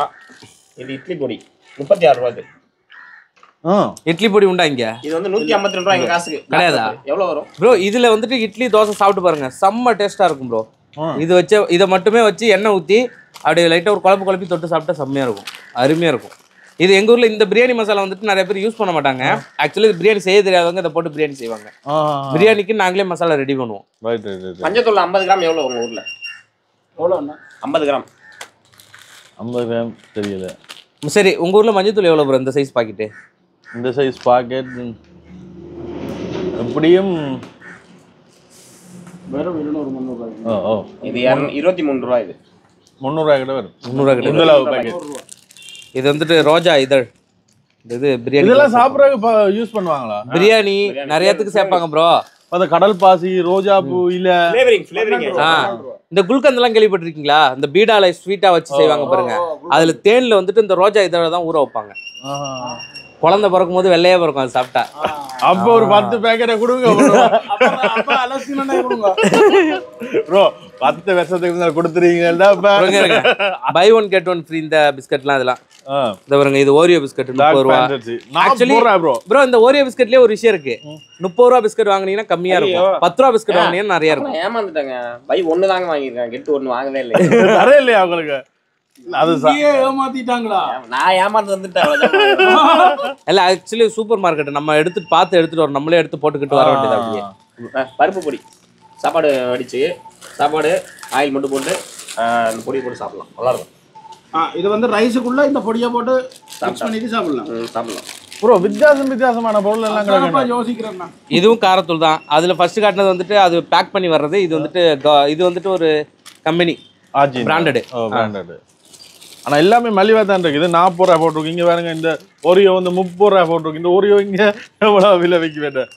இது இட்லி பொடி 36 ரூபா. இது இட்லி பொடி உண்டா இங்க? இது வந்து 152 ரூபாய் எங்க காசுக்கு கிடையாதா? எவ்வளவு வரும் ப்ரோ? இதுல வந்துட்டு இட்லி தோசை சாப்பிட்டு பாருங்க, செம்ம டேஸ்டா இருக்கும் ப்ரோ. இதை மட்டுமே வச்சு எண்ணெய் ஊத்தி அப்படியே லைட்டா ஒரு குழப்பி தொட்டு சாப்பிட்டா செம்மையா இருக்கும், அருமையா இருக்கும். இது எங்க ஊர்ல இந்த பிரியாணி மசாலா வந்துட்டு நிறைய பேர் யூஸ் பண்ண மாட்டாங்க. ஆக்சுவலி பிரியாணி செய்ய தெரியாதவங்க இதை போட்டு பிரியாணி செய்வாங்க. பிரியாணிக்கு நாங்களே மசாலா ரெடி பண்ணுவோம். மஞ்சத்தூள் 50 கிராம் எவ்வளவு உங்க ஊர்ல? எவ்வளவுண்ணா? 50 கிராம் 50 கிராம் தெரியல. சரி, உங்க ஊர்ல மஞ்சத்தூள் எவ்வளவு ப்ரோ இந்த சைஸ் பாக்கெட்டு? இந்த சைஸ் பாக்கெட் எப்படியும் வெறும் 200 ரூபாய். இது 23 ரூபாய். இது 300 ரூபாய் கிட்ட வரும். 300 ரூபாய் கிட்ட. இந்த பாக்கெட் இது வந்துட்டு ரோஜா இதழ். இது பிரியாணி இதெல்லாம் சாப்பிட்றதுக்கு யூஸ் பண்ணுவாங்களா? பிரியாணி நிறையத்துக்கு சேர்ப்பாங்க ப்ரோ. அந்த கடல் பாசி, ரோஜா பூ, இல்ல ஃப்ளேவரிங். இந்த குல்கந்த் எல்லாம் கேள்விப்பட்டிருக்கீங்களா? இந்த பீடால ஸ்வீட்டா வச்சு செய்வாங்க பாருங்க. அதுல தேன்ல வந்துட்டு இந்த ரோஜா இதழ தான் ஊற வைப்பாங்க. குழந்தை பிறக்கும் போது வெள்ளையா பிறக்கும் அது சாப்பிட்டா. அப்ப ஒரு 10 பேக்கெட்டை கொடுங்க ப்ரோ. 10 வருஷத்துக்கு கொடுத்துறீங்கன்னா buy one get one free இந்த பிஸ்கட்லாம். இதெல்லாம் இந்த பாருங்க, இது ஓரியோ பிஸ்கட் 30 ரூபா. ஆக்சுவலி ப்ரோ இந்த ஓரியோ பிஸ்கட்லயே ஒரு விஷயம் இருக்கு. 30 ரூபா பிஸ்கட் வாங்குனீங்கன்னா கம்மியா இருக்கும், 10 ரூபா பிஸ்கட் வாங்குனீங்கன்னா நிறைய இருக்கும். ஏமாந்துட்டாங்க. பை ஒன்னு தாங்க வாங்கிருக்கேன், கெட் ஒன்னு வாங்கவே இல்லை. தரே இல்லையா உங்களுக்கு? அது ஏமாத்திட்டாங்களா? நான் ஏமாந்து வந்துட்டேன். இல்ல ஆக்சுவலி சூப்பர் மார்க்கெட் நம்ம எடுத்துட்டு வரோம், நம்மளே எடுத்து போட்டுக்கிட்டு வர வேண்டியது. அப்படியே பருப்பு பொடி சாப்பாடு வடிச்சு சாப்பாடு ஆயில் மட்டும் போட்டு அந்த பொடி போட்டு சாப்பிடலாம், நல்லா இருக்கும். இது வந்து ரைஸுக்குள்ள இந்த பொடியை போட்டு மிக்ஸ் பண்ணிட்டு சாப்பிடலாம். ப்ரோ வித்தியாசமான பொருள் எல்லாம் கிடைக்கும். யோசிக்கிறேன். இதுவும் காரத்தூள் தான். அதுல ஃபர்ஸ்ட் காட்டினது வந்துட்டு அது பேக் பண்ணி வர்றது. இது வந்துட்டு ஒரு கம்பெனி பிராண்டட். ஆனா எல்லாமே மலிவா தான் இருக்கு. இது 40 ரூபாய் போட்டிருக்கு. இங்க பாருங்க, இந்த ஓரியோ வந்து 30 ரூபாய் போட்டிருக்கு. இந்த ஓரியோ இங்க எவ்வளவு விலை வைக்க வேண்டாம்.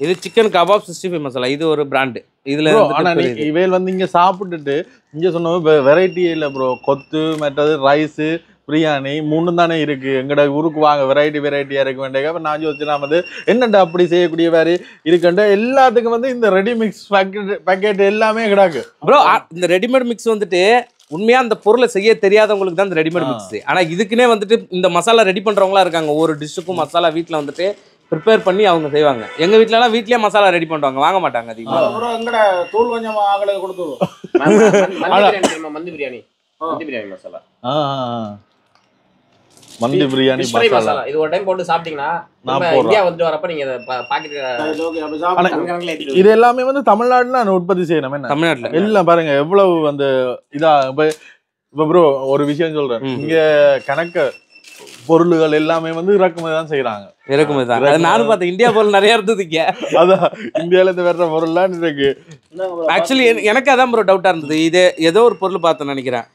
இது சிக்கன் கபாப் 65 மசாலா. இது ஒரு பிராண்ட். இதுல ஆனா இவையில் வந்து இங்க சாப்பிட்டுட்டு இங்க சொன்ன வெரைட்டி இல்ல ப்ரோ. கொத்து மற்றது ரைஸ் பிரியாணி 3 தானே இருக்கு, எங்கட ஊருக்கு வாங்க வெரைட்டியா இருக்க வேண்டிய. அப்ப நான் யோசிச்சு நான் வந்து என்னண்டா அப்படி செய்யக்கூடிய வேறு இருக்குன்ற எல்லாத்துக்கும் வந்து இந்த ரெடிமிக்ஸ் பேக்கெட் எல்லாமே கிடாக்கு ப்ரோ. இந்த ரெடிமேட் மிக்ஸ் வந்துட்டு உண்மையா அந்த பொருளை செய்ய தெரியாதவங்களுக்கு தான் இந்த ரெடிமேட் மிக்ஸ். ஆனா இதுக்குன்னே வந்துட்டு இந்த மசாலா ரெடி பண்றவங்களா இருக்காங்க. ஒரு டிஷ்ஷுக்கும் மசாலா வீட்டுல வந்துட்டு ப்ரிப்பேர் பண்ணி அவங்க செய்வாங்க. எங்க வீட்ல எல்லாம் வீட்லயே மசாலா ரெடி பண்ணுவாங்க, வாங்க மாட்டாங்க அதிகமா. அப்புறம் எங்கட தூள் கொஞ்சம் ஆகலை கொடுத்துருவோம். மந்தி பிரியாணி மசாலா, மந்தி பிரியாணி மசாலா இது ஒரு டைம் போட்டு சாப்பிட்டீங்கன்னா இந்தியா வந்து வரப்ப நீங்க பாக்கெட் இது எல்லாமே வந்து தமிழ்நாடுல உற்பத்தி செய்யணும். என்ன தமிழ்நாட்டுல எல்லாம் பாருங்க எவ்வளவு அந்த இதா. இப்ப ப்ரோ ஒரு விஷயம் சொல்றேன், இங்க கணக்க பொருள்கள் எல்லாமே வந்து இறக்குமதி தான் செய்யறாங்க. இறக்குமதி தான். நானும் பார்த்தேன், இந்தியா பொருள் நிறைய இருந்ததுங்க. அதான் இந்தியால இருந்து வர்ற பொருள்லாம் இருக்கு. ஆக்சுவலி எனக்கு அதான் ப்ரோ டவுட்டா இருந்தது. இது ஏதோ ஒரு பொருள் பார்த்தேன்னு நினைக்கிறேன்,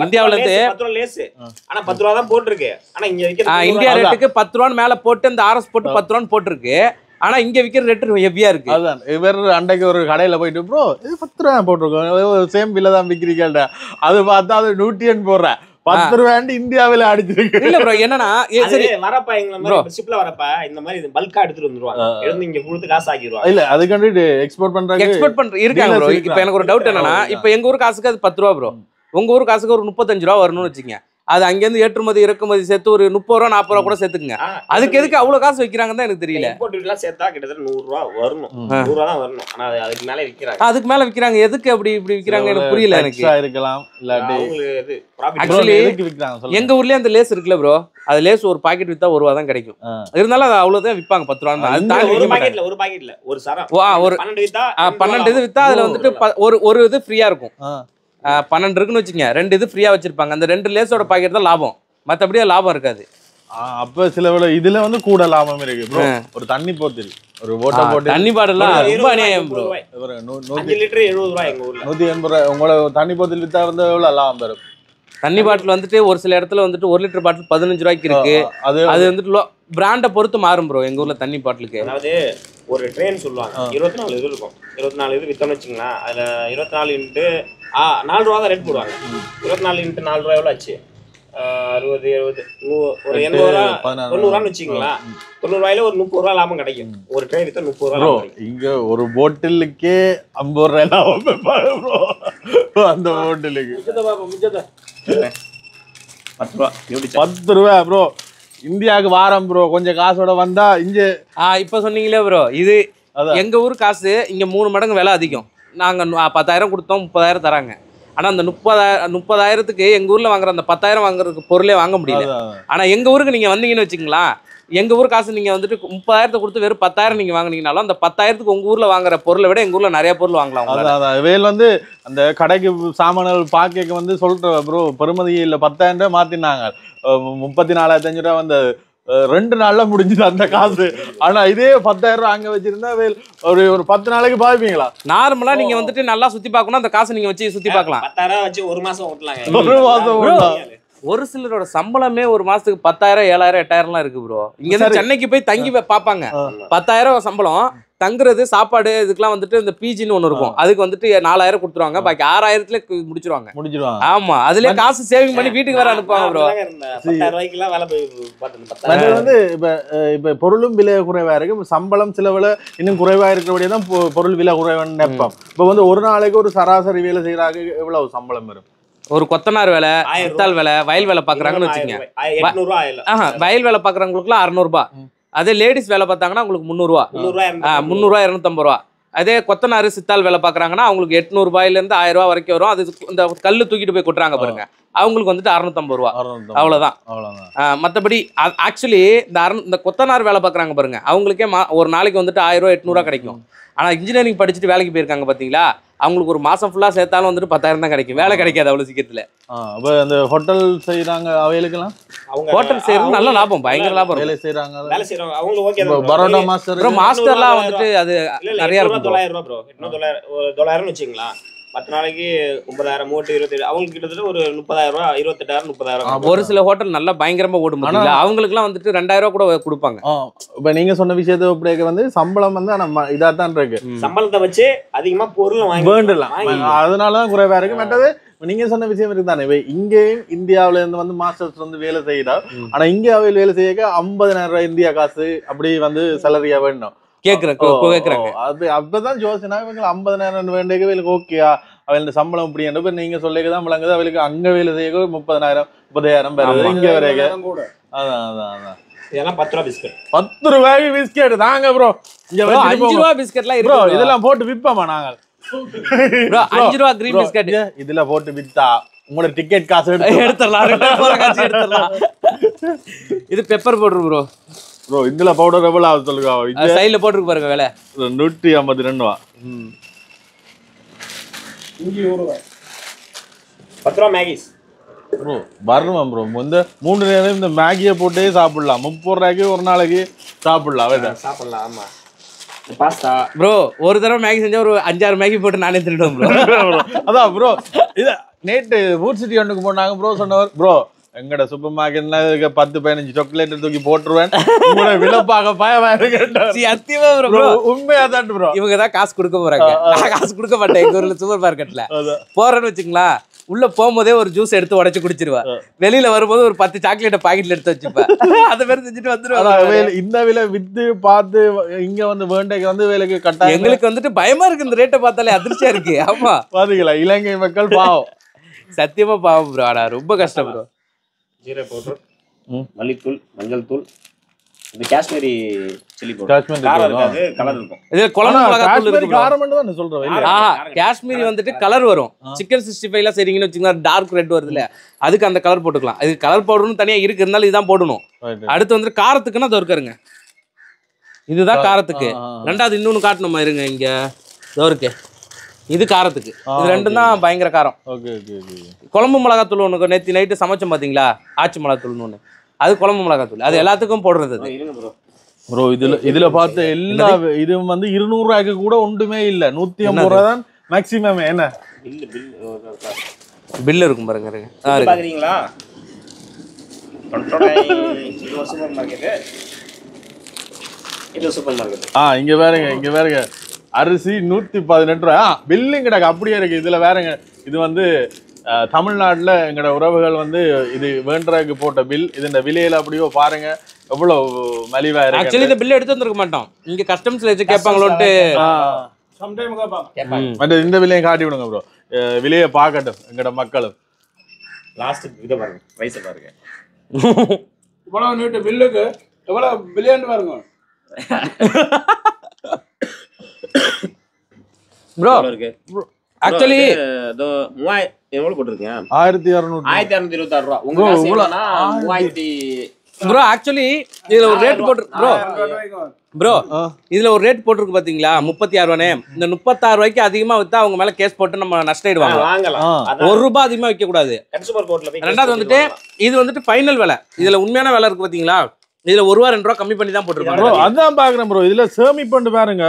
இந்தியாவில இருந்து 10 ரூபா லேஸ். ஆனா 10 ரூபா தான் போட்டுருக்கு. ஆனா இங்க விக்கிறது இந்தியா ரேட்டுக்கு 10 ரூபான்னு மேல போட்டு அந்த ஆர்எஸ் போட்டு 10 ரூபான்னு போட்டிருக்கு. ஆனா இங்க விக்கிற ரேட் ஹெவியா இருக்கு. அதான் இவர் அன்றைக்கு ஒரு கடையில போயிட்டு ப்ரோ இது 10 ரூபா போட்டிருக்கோம், சேம் பில்ல தான் விக்கிறீங்கள்ட்ட. அது பார்த்தா அது 100 போடுறேன், 10 ரூபாய் இந்தியாவில அடிச்சிருக்கு. இல்ல ப்ரோ என்னன்னா சரி வரப்பா எங்க மாதிரி ஷிப்ல வரப்பா இந்த மாதிரி பல்கா எடுத்துட்டு வந்துருவாங்க, எடுத்து இங்க கொடுத்து காசு ஆக்கிடுவாங்க. இல்ல அதுக்காண்டி எக்ஸ்போர்ட் பண்றாங்க இருக்காங்க ப்ரோ. இப்போ எனக்கு ஒரு டவுட் என்னன்னா, இப்போ எங்க ஊர் காசுக்கு அது 10 ரூபா ப்ரோ, உங்க ஊர் காசுக்கு ஒரு 35 ரூபா வரணும்னு வச்சுங்க. அது அங்கேருந்து ஏற்றுமதி இறக்குமதி சேர்த்து ஒரு 30 ரூபா 40 ரூபா கூட சேர்த்துக்குங்க. அதுக்கு எதுக்கு அவ்வளவு காசு வைக்கிறாங்கன்னு தான் எனக்கு தெரியல. இம்போர்ட் சேர்த்தா கிட்டத்தட்ட 100 ரூபா வரணும், 100 ரூபா தான் வரணும். ஆனா அதுக்கு மேல விக்கிறாங்க. அதுக்கு மேல விக்கிறாங்க, எதுக்கு அப்படி இப்படி விக்கிறாங்க எனக்கு புரியல. எனக்கு இருக்கலாம் இல்லாட்டி ஆக்சுவலி எங்க ஊர்லயே அந்த லேஸ் இருக்குல்ல ப்ரோ, அது லேஸ் ஒரு பாக்கெட் வித்தா 1 ரூபா தான் கிடைக்கும். இருந்தாலும் அது அவ்வளவுதான் விற்பாங்க 10 ரூபா. ஒரு பாக்கெட்ல ஒரு சரம் ஒரு 12 இது வித்தா அதுல வந்துட்டு ஒரு இது ஃப்ரீயா இருக்கும். 12 இருக்குன்னு வச்சுங்க, 2 இது ஃப்ரீயா வச்சிருப்பாங்க. அந்த 2 லேஸோட பாக்கெட் தான் லாபம், மத்தபடியே லாபம் இருக்காது. அப்ப சில வேளை இதுல வந்து கூட லாபம் இருக்கு ப்ரோ. ஒரு தண்ணி போத்தல் ஒரு ஓட்ட போட்டு தண்ணி பாட்டிலாம் ரொம்ப அநியாயம் ப்ரோ. 5 லிட்டர் 70 ரூபாய் எங்க ஊர்ல. 180 ரூபாய். உங்களோட தண்ணி போத்தல் வித்தா வந்து எவ்வளவு லாபம் வரும்? தண்ணி பாட்டில் வந்துட்டு ஒரு சில இடத்துல வந்துட்டு 1 லிட்டர் பாட்டில் 15 ரூபாய்க்கு இருக்கு. அது வந்துட்டு பிராண்டை பொறுத்து மாறும் ப்ரோ எங்க ஊர்ல தண்ணி பாட்டிலுக்கு. அதாவது ஒரு ட்ரெயின் சொல்லுவாங்க 24 இது இருக்கும், 24 இது வித்தோம்னு வச்சுங்களா, அதுல 24 இன்ட்டு 4 ரூபா தான் ரேட் போடுவாங்க. 24 இன்ட்டு 4 ரூபாய் எவ்வளோ ஆச்சு? 60 70 ஒரு 80 ரூபா 90 ரூபான்னு வச்சுங்களா, 90 ரூபாயில ஒரு 30 ரூபா லாபம் கிடைக்கும். ஒரு ட்ரெயின் வித்தா 30 ரூபா லாபம். இங்க ஒரு போட்டிலுக்கே 50 ரூபாய் லாபம் ப்ரோ. அந்த போட்டிலுக்கு 10 ரூபாய் ப்ரோ. இந்தியாவுக்கு வாரம் ப்ரோ, கொஞ்சம் காசோட வந்தா இங்க இப்ப சொன்னீங்களே ப்ரோ, இது எங்க ஊர் காசு இங்க 3 மடங்கு விலை அதிகம். நாங்க 10,000 கொடுத்தோம், 30,000 தராங்க. ஆனா அந்த 30,000க்கு எங்க ஊர்ல வாங்குற அந்த 10,000 வாங்குறதுக்கு பொருளே வாங்க முடியல. ஆனா எங்க ஊருக்கு நீங்க வந்தீங்கன்னு வச்சுங்களா, எங்க ஊர் காசு நீங்க வந்துட்டு 30,000 கொடுத்து வெறும் 10,000 நீங்க வாங்குனீங்கனாலும் அந்த 10,000க்கு உங்க ஊர்ல வாங்குற பொருளை விட எங்க ஊர்ல நிறைய பொருள் வாங்கலாம். அதான் வேல் வந்து அந்த கடைக்கு சாமான்கள் பாக்க வந்து சொல்ற ப்ரோ பெருமதி இல்ல 10,000 ரூபாய் மாத்தினாங்க, 34,500 ரூபாய் வந்து 2 நாள்ல முடிஞ்சது அந்த காசு. ஆனா இதே 10,000 ரூபாய் அங்க வச்சிருந்தா ஒரு 10 நாளைக்கு பாய்ப்பீங்களா? நார்மலா நீங்க வந்துட்டு நல்லா சுத்தி பார்க்கணும், அந்த காசை நீங்க வச்சு சுத்தி பார்க்கலாம். 10,000 வச்சு ஒரு மாசம் ஓட்டலாங்க. ஒரு மாசம் ஓட்டலாம். ஒரு சிலரோட சம்பளமே ஒரு மாசத்துக்கு 10,000 7,000 8,000 இருக்கு ப்ரோ. இங்க இருந்து சென்னைக்கு போய் தங்கி பாப்பாங்க. 10,000 சம்பளம், தங்குறது சாப்பாடு இதுக்கெல்லாம் வந்துட்டு இந்த பிஜின்னு ஒண்ணு இருக்கும், அதுக்கு வந்துட்டு 4,000 கொடுத்துருவாங்க, பாக்கி 6,000ல முடிச்சிருவாங்க. ஆமா, அதுல காசு சேவிங் பண்ணி வீட்டுக்கு வர அனுப்புவாங்க ப்ரோ. 10,000 ரூபாய்க்குலாம் வேலை போய் பார்த்தேன். வந்து இப்ப பொருளும் விலை குறைவா இருக்கு, சம்பளம் சில விலை இன்னும் குறைவா இருக்கிறபடியே தான் பொருள் விலை குறைவான்னு நினைப்போம். இப்ப வந்து ஒரு நாளைக்கு ஒரு சராசரி வேலை செய்யறாங்க, எவ்வளவு சம்பளம் வரும்? ஒரு கொத்தனார் வேலை, சித்தாள் வேலை, வயல் வேலை பாக்குறாங்கன்னு வச்சுக்கோங்க, வயல் வேலை பாக்குறவங்களுக்குலாம் 600 ரூபாய். அதே லேடிஸ் வேலை பார்த்தாங்கன்னா உங்களுக்கு 300 ரூபா, 300 250 ரூபா. அதே கொத்தனார் சித்தாள் வேலை பாக்குறாங்கன்னா அவங்களுக்கு 800 ரூபாயிலிருந்து 1000 ரூபாய் வரைக்கும் வரும். அது இந்த கல்லு தூக்கிட்டு போய் கொட்டுறாங்க பாருங்க, அவங்களுக்கு வந்துட்டு 650 ரூபா, அவ்வளவுதான். மற்றபடி ஆக்சுவலி இந்த கொத்தனார் வேலை பாக்குறாங்க பாருங்க, அவங்களுக்கே ஒரு நாளைக்கு வந்துட்டு 1000 ரூபா 800 ரூபா கிடைக்கும். ஆனா இன்ஜினியரிங் படிச்சுட்டு வேலைக்கு போயிருக்காங்க பாத்தீங்களா, அவங்களுக்கு ஒரு மாசம் ஃபுல்லா சேர்த்தாலும் வந்துட்டு 10,000 தான் கிடைக்கும், வேலை கிடைக்காது அவ்வளவு சீக்கிரத்துல. அந்த ஹோட்டல் செய்யறாங்க அவைகளுக்கெல்லாம் ஹோட்டல் செய்யறது நல்ல லாபம், பயங்கர லாபம். வேலை செய்யறாங்க அவங்க ஓகே. பரோட்டா மாஸ்டர் ப்ரோ, மாஸ்டர்லாம் வந்துட்டு அது நிறைய இருக்கும். 900 ரூபா ப்ரோ, 900 வச்சுங்களா, 10 நாளைக்கு 90,000 மூட்டு 27, அவங்களுக்கு கிட்டத்தட்ட ஒரு 30,000 ரூபா, 28,000 30,000. ஒரு சில ஹோட்டல் நல்லா பயங்கரமா ஓடும், அவங்களுக்குலாம் வந்துட்டு 2,000 ரூபா கூட கொடுப்பாங்க. இப்ப நீங்க சொன்ன விஷயத்தை அப்படியே வந்து சம்பளம் வந்து நம்ம இதா தான் இருக்கு, சம்பளத்தை வச்சு அதிகமா பொருள் வாங்கி வேண்டலாம், அதனாலதான் குறைவா இருக்கு. மற்றது நீங்க சொன்ன விஷயம் இருக்குதானே இங்கேயும் இந்தியாவில இருந்து வந்து மாஸ்டர்ஸ் வந்து வேலை செய்யறார். ஆனா இந்தியாவில் வேலை செய்ய 50,000 இந்தியா காசு அப்படி வந்து சேலரியா வேணும் கேக்குறாங்க. அது அப்பதான் யோசனை இவங்க 50,000 வேண்டிய வேலைக்கு ஓகேயா அவளுக்கு சம்பளம் இப்படி என்ன நீங்க சொல்லிக்கதான் விளங்குது. அவளுக்கு அங்க வேலை செய்ய 30,000 30,000 வருது இங்க வரைக்கும். அதான் அதான் அதான் இதெல்லாம் 10 ரூபா பிஸ்கட். 10 ரூபாய்க்கு பிஸ்கெட் தாங்க ப்ரோ. இங்க 5 ரூபா பிஸ்கட்லாம் இருக்கு ப்ரோ. இதெல்லாம் போட்டு விப்போமா நாங்க ப்ரோ? 5 ரூபா கிரீன் பிஸ்கட் இதுல போட்டு வித்தா உங்களோட டிக்கெட் காசு எடுத்துடலாம். இது பெப்பர் பவுடர் ப்ரோ. ப்ரோ இதுல பவுடர் எவ்வளவு ஆகுது சொல்லுங்க. சைடுல போட்டுருக்கு பாருங்க விலை 152 ரூபா. இங்கே 1 ரூபாய் 10 ரூபா மேகிஸ் ப்ரோ. வரணும் ப்ரோ. இந்த 3 நேரம் இந்த மேகியை போட்டே சாப்பிடலாம். 30 ரூபாய்க்கு ஒரு நாளைக்கு சாப்பிடலாம். சாப்பிடலாம். ஆமா பாஸ்தா ப்ரோ. ஒரு தடவை மேகி செஞ்சா ஒரு 5-6 மேகி போட்டு நானே திருடுவேன் ப்ரோ. அதான் ப்ரோ. இத நேற்று ஃபுட் சிட்டி ஒன்றுக்கு போனாங்க ப்ரோ. சொன்னவர் ப்ரோ எங்கட சூப்பர் மார்க்கெட்ல 10-15 சாக்லேட் தூக்கி போட்டுருவேன் உங்களோட விலப்பாக ப்ரோ. உண்மையா தான் ப்ரோ. இவங்க தான் காசு கொடுக்க போறாங்க. நான் காசு கொடுக்க மாட்டேன். எங்க ஊர்ல சூப்பர் மார்க்கெட்ல போறேன்னு வச்சுங்களா, உள்ள போகும்போதே ஒரு ஜூஸ் எடுத்து உடைச்சு குடிச்சிருவா. வெளியில வரும்போது ஒரு 10 சாக்லேட் பாக்கெட்ல எடுத்து வச்சுப்பேன். அதை மாதிரி செஞ்சுட்டு வந்துருவாங்க. இந்த விலை வித்து பார்த்து இங்க வந்து வேண்டைக்கு வந்து வேலைக்கு கட்டாயம். எங்களுக்கு வந்துட்டு பயமா இருக்கு இந்த ரேட்டை பார்த்தாலே. அதிர்ச்சியா இருக்கு. ஆமா பாத்தீங்களா இலங்கை மக்கள் பாவம். சத்தியமா பாவம் ப்ரோ. ஆனா ரொம்ப கஷ்டம் ப்ரோ. ஜீரக பவுடர், மல்லித்தூள், மஞ்சள் தூள், இந்த காஷ்மீரி சில்லி பவுடர். காரம் இருக்காது, கலர் இருக்கும். இது குழம்பு மிளகாய் தூள் இருக்கு. காரம் மட்டும் தான் சொல்றேன். காஷ்மீரி வந்துட்டு கலர் வரும். சிக்கன் 65 எல்லாம் செய்றீங்கன்னு வச்சுக்கோங்க, டார்க் ரெட் வருதுல, அதுக்கு அந்த கலர் போட்டுக்கலாம். இது கலர் பவுடர்னு தனியா இருக்கு, இருந்தாலும் இதுதான் போடணும். அடுத்து வந்து காரத்துக்குன்னா அது இருக்காருங்க. இதுதான் காரத்துக்கு. ரெண்டாவது இன்னொன்னு காட்டணுமா இருங்க, இங்க இருக்கு. இது காரத்துக்கு. இது ரெண்டும் தான் பயங்கர காரம். குழம்பு மிளகாத்தூள் ஒன்று நேற்று நைட்டு சமைச்சோம் பாத்தீங்களா, ஆச்சி மிளகாத்தூள்னு ஒன்று, அது குழம்பு மிளகாத்தூள். அது எல்லாத்துக்கும் போடுறது. ப்ரோ இதுல பார்த்து எல்லா இது வந்து 200 ரூபாய்க்கு கூட ஒன்றுமே இல்ல. 150 ரூபா தான் மேக்ஸிமம். என்ன பில் இருக்கும் பாருங்க. பாக்குறீங்களா? Super market. இது சூப்பர் மார்க்கெட். இங்க பாருங்க அரிசி 118 ரூபா. பில்லும் கிடக்கு அப்படியே இருக்கு. இதுல வேறங்க இது வந்து தமிழ்நாட்டுல எங்களோட உறவுகள் வந்து இது வேண்டறதுக்கு போட்ட பில். இது இந்த விலையில அப்படியோ பாருங்க எவ்வளவு மலிவா இருக்கு. ஆக்சுவலி இந்த பில் எடுத்து வந்திருக்க மாட்டோம். இங்க கஸ்டம்ஸ்ல வச்சு கேட்பாங்களோட்டு சம்டைம் கேட்பாங்க. இந்த விலையை காட்டி விடுங்க ப்ரோ. விலையை பார்க்கட்டும் எங்களோட மக்களும். லாஸ்ட் இத பாருங்க, பிரைஸ் பாருங்க. இவ்வளவு நீட்டு பில்லுக்கு எவ்வளவு பில்லியன் பாருங்க ப்ரோ. ஆக்சுவலி அதோ 3000 எவ்வளவு போட்டுருக்கீங்க? 1226 ரூபா. உங்க காசு எவ்வளவுனா 3000. ப்ரோ ஆக்சுவலி இதுல ஒரு ரேட் போட்டு ப்ரோ இதுல ஒரு ரேட் போட்டுருக்கு பாத்தீங்களா, 36 ரூபானே. இந்த 36 ரூபாய்க்கு அதிகமா வித்தா அவங்க மேல கேஸ் போட்டு நம்ம நஷ்டாயிடுவாங்க. வாங்கலாம். 1 ரூபாய் அதிகமா வைக்க கூடாது. கன்சூமர் கோர்ட்ல போய். ரெண்டாவது வந்துட்டு இது வந்துட்டு ஃபைனல் விலை. இதுல உண்மையான விலை இருக்கு பாத்தீங்களா, இதுல 1 ரூபா 2 ரூபா கம்மி பண்ணி தான் போட்டுருக்காங்க. ப்ரோ அதான் பாக்குறேன் ப்ரோ. இதுல சேமிப்பண்டு பாருங்க,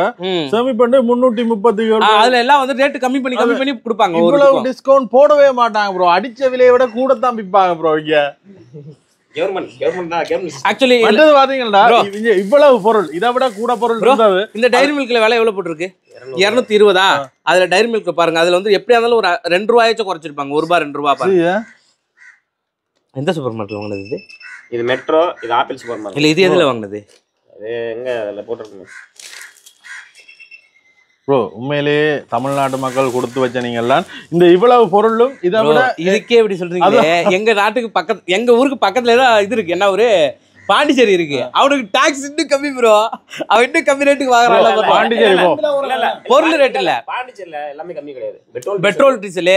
சேமிப்பண்டு 337. அதுல எல்லாம் வந்து ரேட் கம்மி பண்ணி கொடுப்பாங்க. இவ்வளவு டிஸ்கவுண்ட் போடவே மாட்டாங்க ப்ரோ. அடிச்ச விலையை விட கூட தான் விப்பாங்க ப்ரோ இங்க. கவர்மெண்ட் தான் கவர்மெண்ட். ஆக்சுவலி மற்றது பாத்தீங்கன்னா இவ்வளவு பொருள் இதை விட கூட பொருள் இருந்தது. இந்த டைரி மில்க்ல விலை எவ்வளவு போட்டுருக்கு? 220. அதுல டைரி மில்க் பாருங்க, அதுல வந்து எப்படியா இருந்தாலும் ஒரு 2 ரூபாயாச்சும் குறைச்சிருப்பாங்க. 1 ரூபாய் 2 ரூபாய் பாருங்க. எந்த சூப்பர் மார்க்கெட்ல வாங்குனது இது? இது மெட்ரோ, இது ஆப்பிள் சூப்பர் மார்க்கெட். இல்ல இது எதுல வாங்குனது? அது எங்க அதுல போட்டுருக்கீங்க ப்ரோ? உண்மையிலேயே தமிழ்நாட்டு மக்கள் கொடுத்து வச்ச நீங்க எல்லாம் இந்த இவ்வளவு பொருளும் இதை விட இதுக்கே எப்படி சொல்றீங்க? எங்க நாட்டுக்கு பக்கத்து, எங்க ஊருக்கு பக்கத்துல தான் இது இருக்கு. என்ன ஒரு பாண்டிச்சேரி இருக்கு. அவனுக்கு டாக்ஸ் இன்னும் கம்மி ப்ரோ. அவன் இன்னும் கம்மி ரேட்டுக்கு வாங்குறான். பாண்டிச்சேரி பொருள் ரேட் இல்ல, பாண்டிச்சேரியில எல்லாமே கம்மி கிடையாது. பெட்ரோல் டீசல்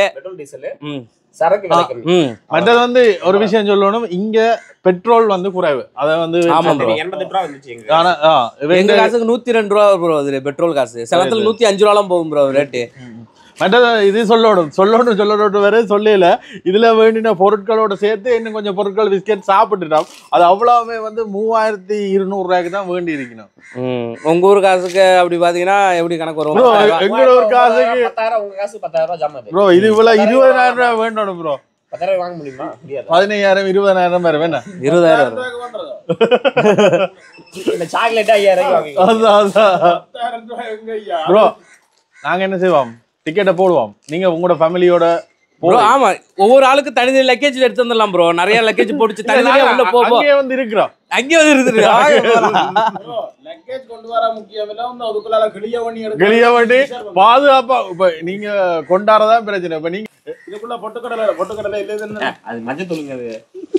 சரக்கு விலை கம்மி. மற்றது வந்து ஒரு விஷயம் சொல்லணும், இங்க பெட்ரோல் வந்து குறைவு. அத வந்து 88 ரூபா வந்துச்சு. எங்க காசுக்கு 102 ரூபா ப்ரோ. அதுல பெட்ரோல் காசு சில இடத்துல 105 ரூபாலாம் போகும் ப்ரோ ரேட்டு. மற்றது இது சொல்லணும் வேற சொல்லல. இதுல வேண்டின பொருட்களோட சேர்த்து இன்னும் கொஞ்சம் பொருட்கள் பிஸ்கெட் சாப்பிட்டுட்டோம். அது அவ்வளவுமே வந்து 3200 ரூபாய்க்கு தான் வேண்டி இருக்கணும். உங்க ஊர் காசுக்கு அப்படி பாத்தீங்கன்னா எப்படி கணக்கு வரும்? எங்க ஊர் காசுக்கு 10,000, உங்க காசு 10,000 ரூபாய் ஜாமான் ப்ரோ. இது இவ்வளவு 20,000 ரூபாய் வேண்டணும் ப்ரோ. 10,000 வாங்க முடியுமா? முடியாது. 15,000 20,000 வேற வேணா 20,000 இந்த சாக்லேட் 5,000 வாங்குவீங்க. ப்ரோ நாங்க என்ன செய்வோம், டிக்கெட்டை போடுவோம். நீங்க உங்களோட ஃபேமிலியோட ப்ரோ ஆமா ஒவ்வொரு ஆளுக்கு தனி லக்கேஜ்ல எடுத்து வந்துடலாம் ப்ரோ. நிறைய லக்கேஜ் போட்டு தனியா உள்ள அங்கே வந்து இருக்கிறோம். அங்கே வந்து இருக்குது லக்கேஜ் கொண்டு வர முக்கியம் இல்ல, வந்து அதுக்குள்ள கிளிய வண்டி பாதுகாப்பா இப்ப நீங்க கொண்டாடுறதா பிரச்சனை. இப்ப நீங்க இதுக்குள்ள பொட்டுக்கடலை இல்ல, அது மஞ்சத்தூளுங்க. அது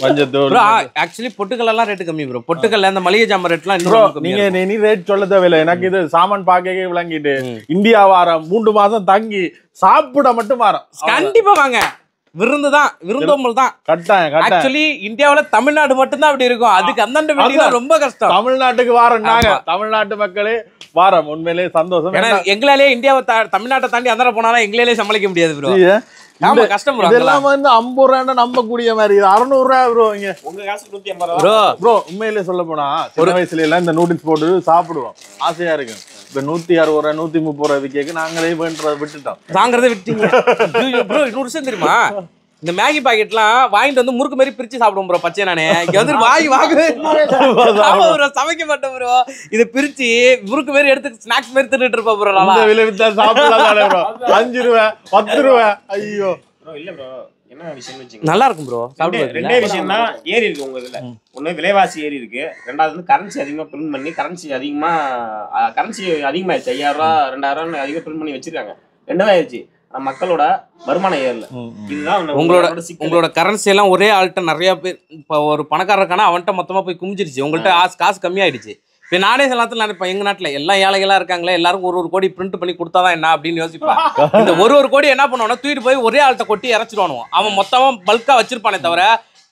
மஞ்சத்தூள் ப்ரோ. ஆக்சுவலி பொட்டுக்கல்ல எல்லாம் ரேட் கம்மி ப்ரோ. பொட்டுக்கல்ல அந்த மளிகை ஜாமான் ரேட்லாம் ப்ரோ இன்னும் கம்மி. நீங்க நீ ரேட் சொல்ல தேவையில்லை. எனக்கு இது சாமான் பாக்கே விளங்கிட்டு இந்தியா வாரம் 3 மாசம் தங்கி சாப்பிட மட்டும் வாரம். கண்டிப்பா வாங்க. விருந்துதான், விருந்தோம்பல் தான் கட்டாயம். ஆக்சுவலி இந்தியாவுல தமிழ்நாடு மட்டும் தான் அப்படி இருக்கும். அதுக்கு அந்தாண்ட வெளியில ரொம்ப கஷ்டம். தமிழ்நாட்டுக்கு வாரம் நாங்க தமிழ்நாட்டு மக்களே வாரம். உண்மையிலேயே சந்தோஷம். ஏன்னா எங்களாலே இந்தியாவை தமிழ்நாட்டை தாண்டி அந்தாண்ட போனாலும் எங்களாலே சமாளிக்க முடியாது ப்ரோ. ஆமா கஷ்டம் ப்ரோ. இதெல்லாம் வந்து 50 ரூபாய் நம்பக்கூடிய மாதிரி 600 ரூபாய் ப்ரோ. இங்க உங்க காசு 150 ப்ரோ. ப்ரோ உண்மையிலே சொல்ல போனா ஒரு வயசுல எல்லாம் இந்த நூடுல்ஸ் போட்டு சாப்பிடுவோம், ஆசையா இருக்கு. இப்ப 160 ரூபாய் 130 ரூபாய் கேக்கு நாங்களே வேண்டதை விட்டுட்டோம். வாங்குறதை விட்டீங்க ப்ரோ. இன்னொரு விஷயம் தெரியுமா, இந்த மேகி பாக்கெட்லாம் வாங்கிட்டு வந்து முறுக்கு மாதிரி பிரிச்சு சாப்பிடுவோம் ப்ரோ. பச்சை நானே இங்க வந்து வாங்கவே சமைக்க மாட்டேன் ப்ரோ. இதை பிரிச்சு முறுக்கு மாதிரி எடுத்து ஸ்நாக்ஸ் மாதிரி தின்னுட்டு இருப்போம் ப்ரோ. நல்லா விளைவித்தா சாப்பிடலாம் ப்ரோ. 5 ரூபாய் 10 ரூபாய். ஐயோ ப்ரோ. இல்ல ப்ரோ, என்ன விஷயம் வச்சுங்க, நல்லா இருக்கும் ப்ரோ. ரெண்டே விஷயம் தான் ஏறி இருக்கு உங்க இதுல. ஒண்ணு விலைவாசி ஏறி இருக்கு, ரெண்டாவது வந்து கரன்சி அதிகமா பிரிண்ட் பண்ணி கரன்சி அதிகமாயிடுச்சு. 5000 ரூபா 2000 அதிகமா பிரிண்ட் பண்ணி வச்சிருக்காங்க. ரெண்டுமே ஆயிடுச்சு. மக்களோட வருமானம் ஏறல. இதுதான் உங்களோட கரன்சி எல்லாம் ஒரே ஆள்கிட்ட நிறைய பேர். இப்போ ஒரு பணக்காரருக்கான அவன்கிட்ட மொத்தமா போய் குமிஞ்சிருச்சு. உங்கள்கிட்ட காசு கம்மியாயிடுச்சு. இப்போ நானே சில நேரத்தில் நினைப்பேன், எங்க நாட்டில் எல்லாம் ஏழைகளா இருக்காங்களே, எல்லாருக்கும் ஒரு கோடி பிரிண்ட் பண்ணி கொடுத்தாதான் என்ன அப்படின்னு யோசிப்பேன். இந்த ஒரு கோடி என்ன பண்ணுவானா தூக்கிட்டு போய் ஒரே ஆள்கிட்ட கொட்டி இறச்சிடுவானு. அவன் மொத்தமா பல்கா வச்சிருப்பானே தவிர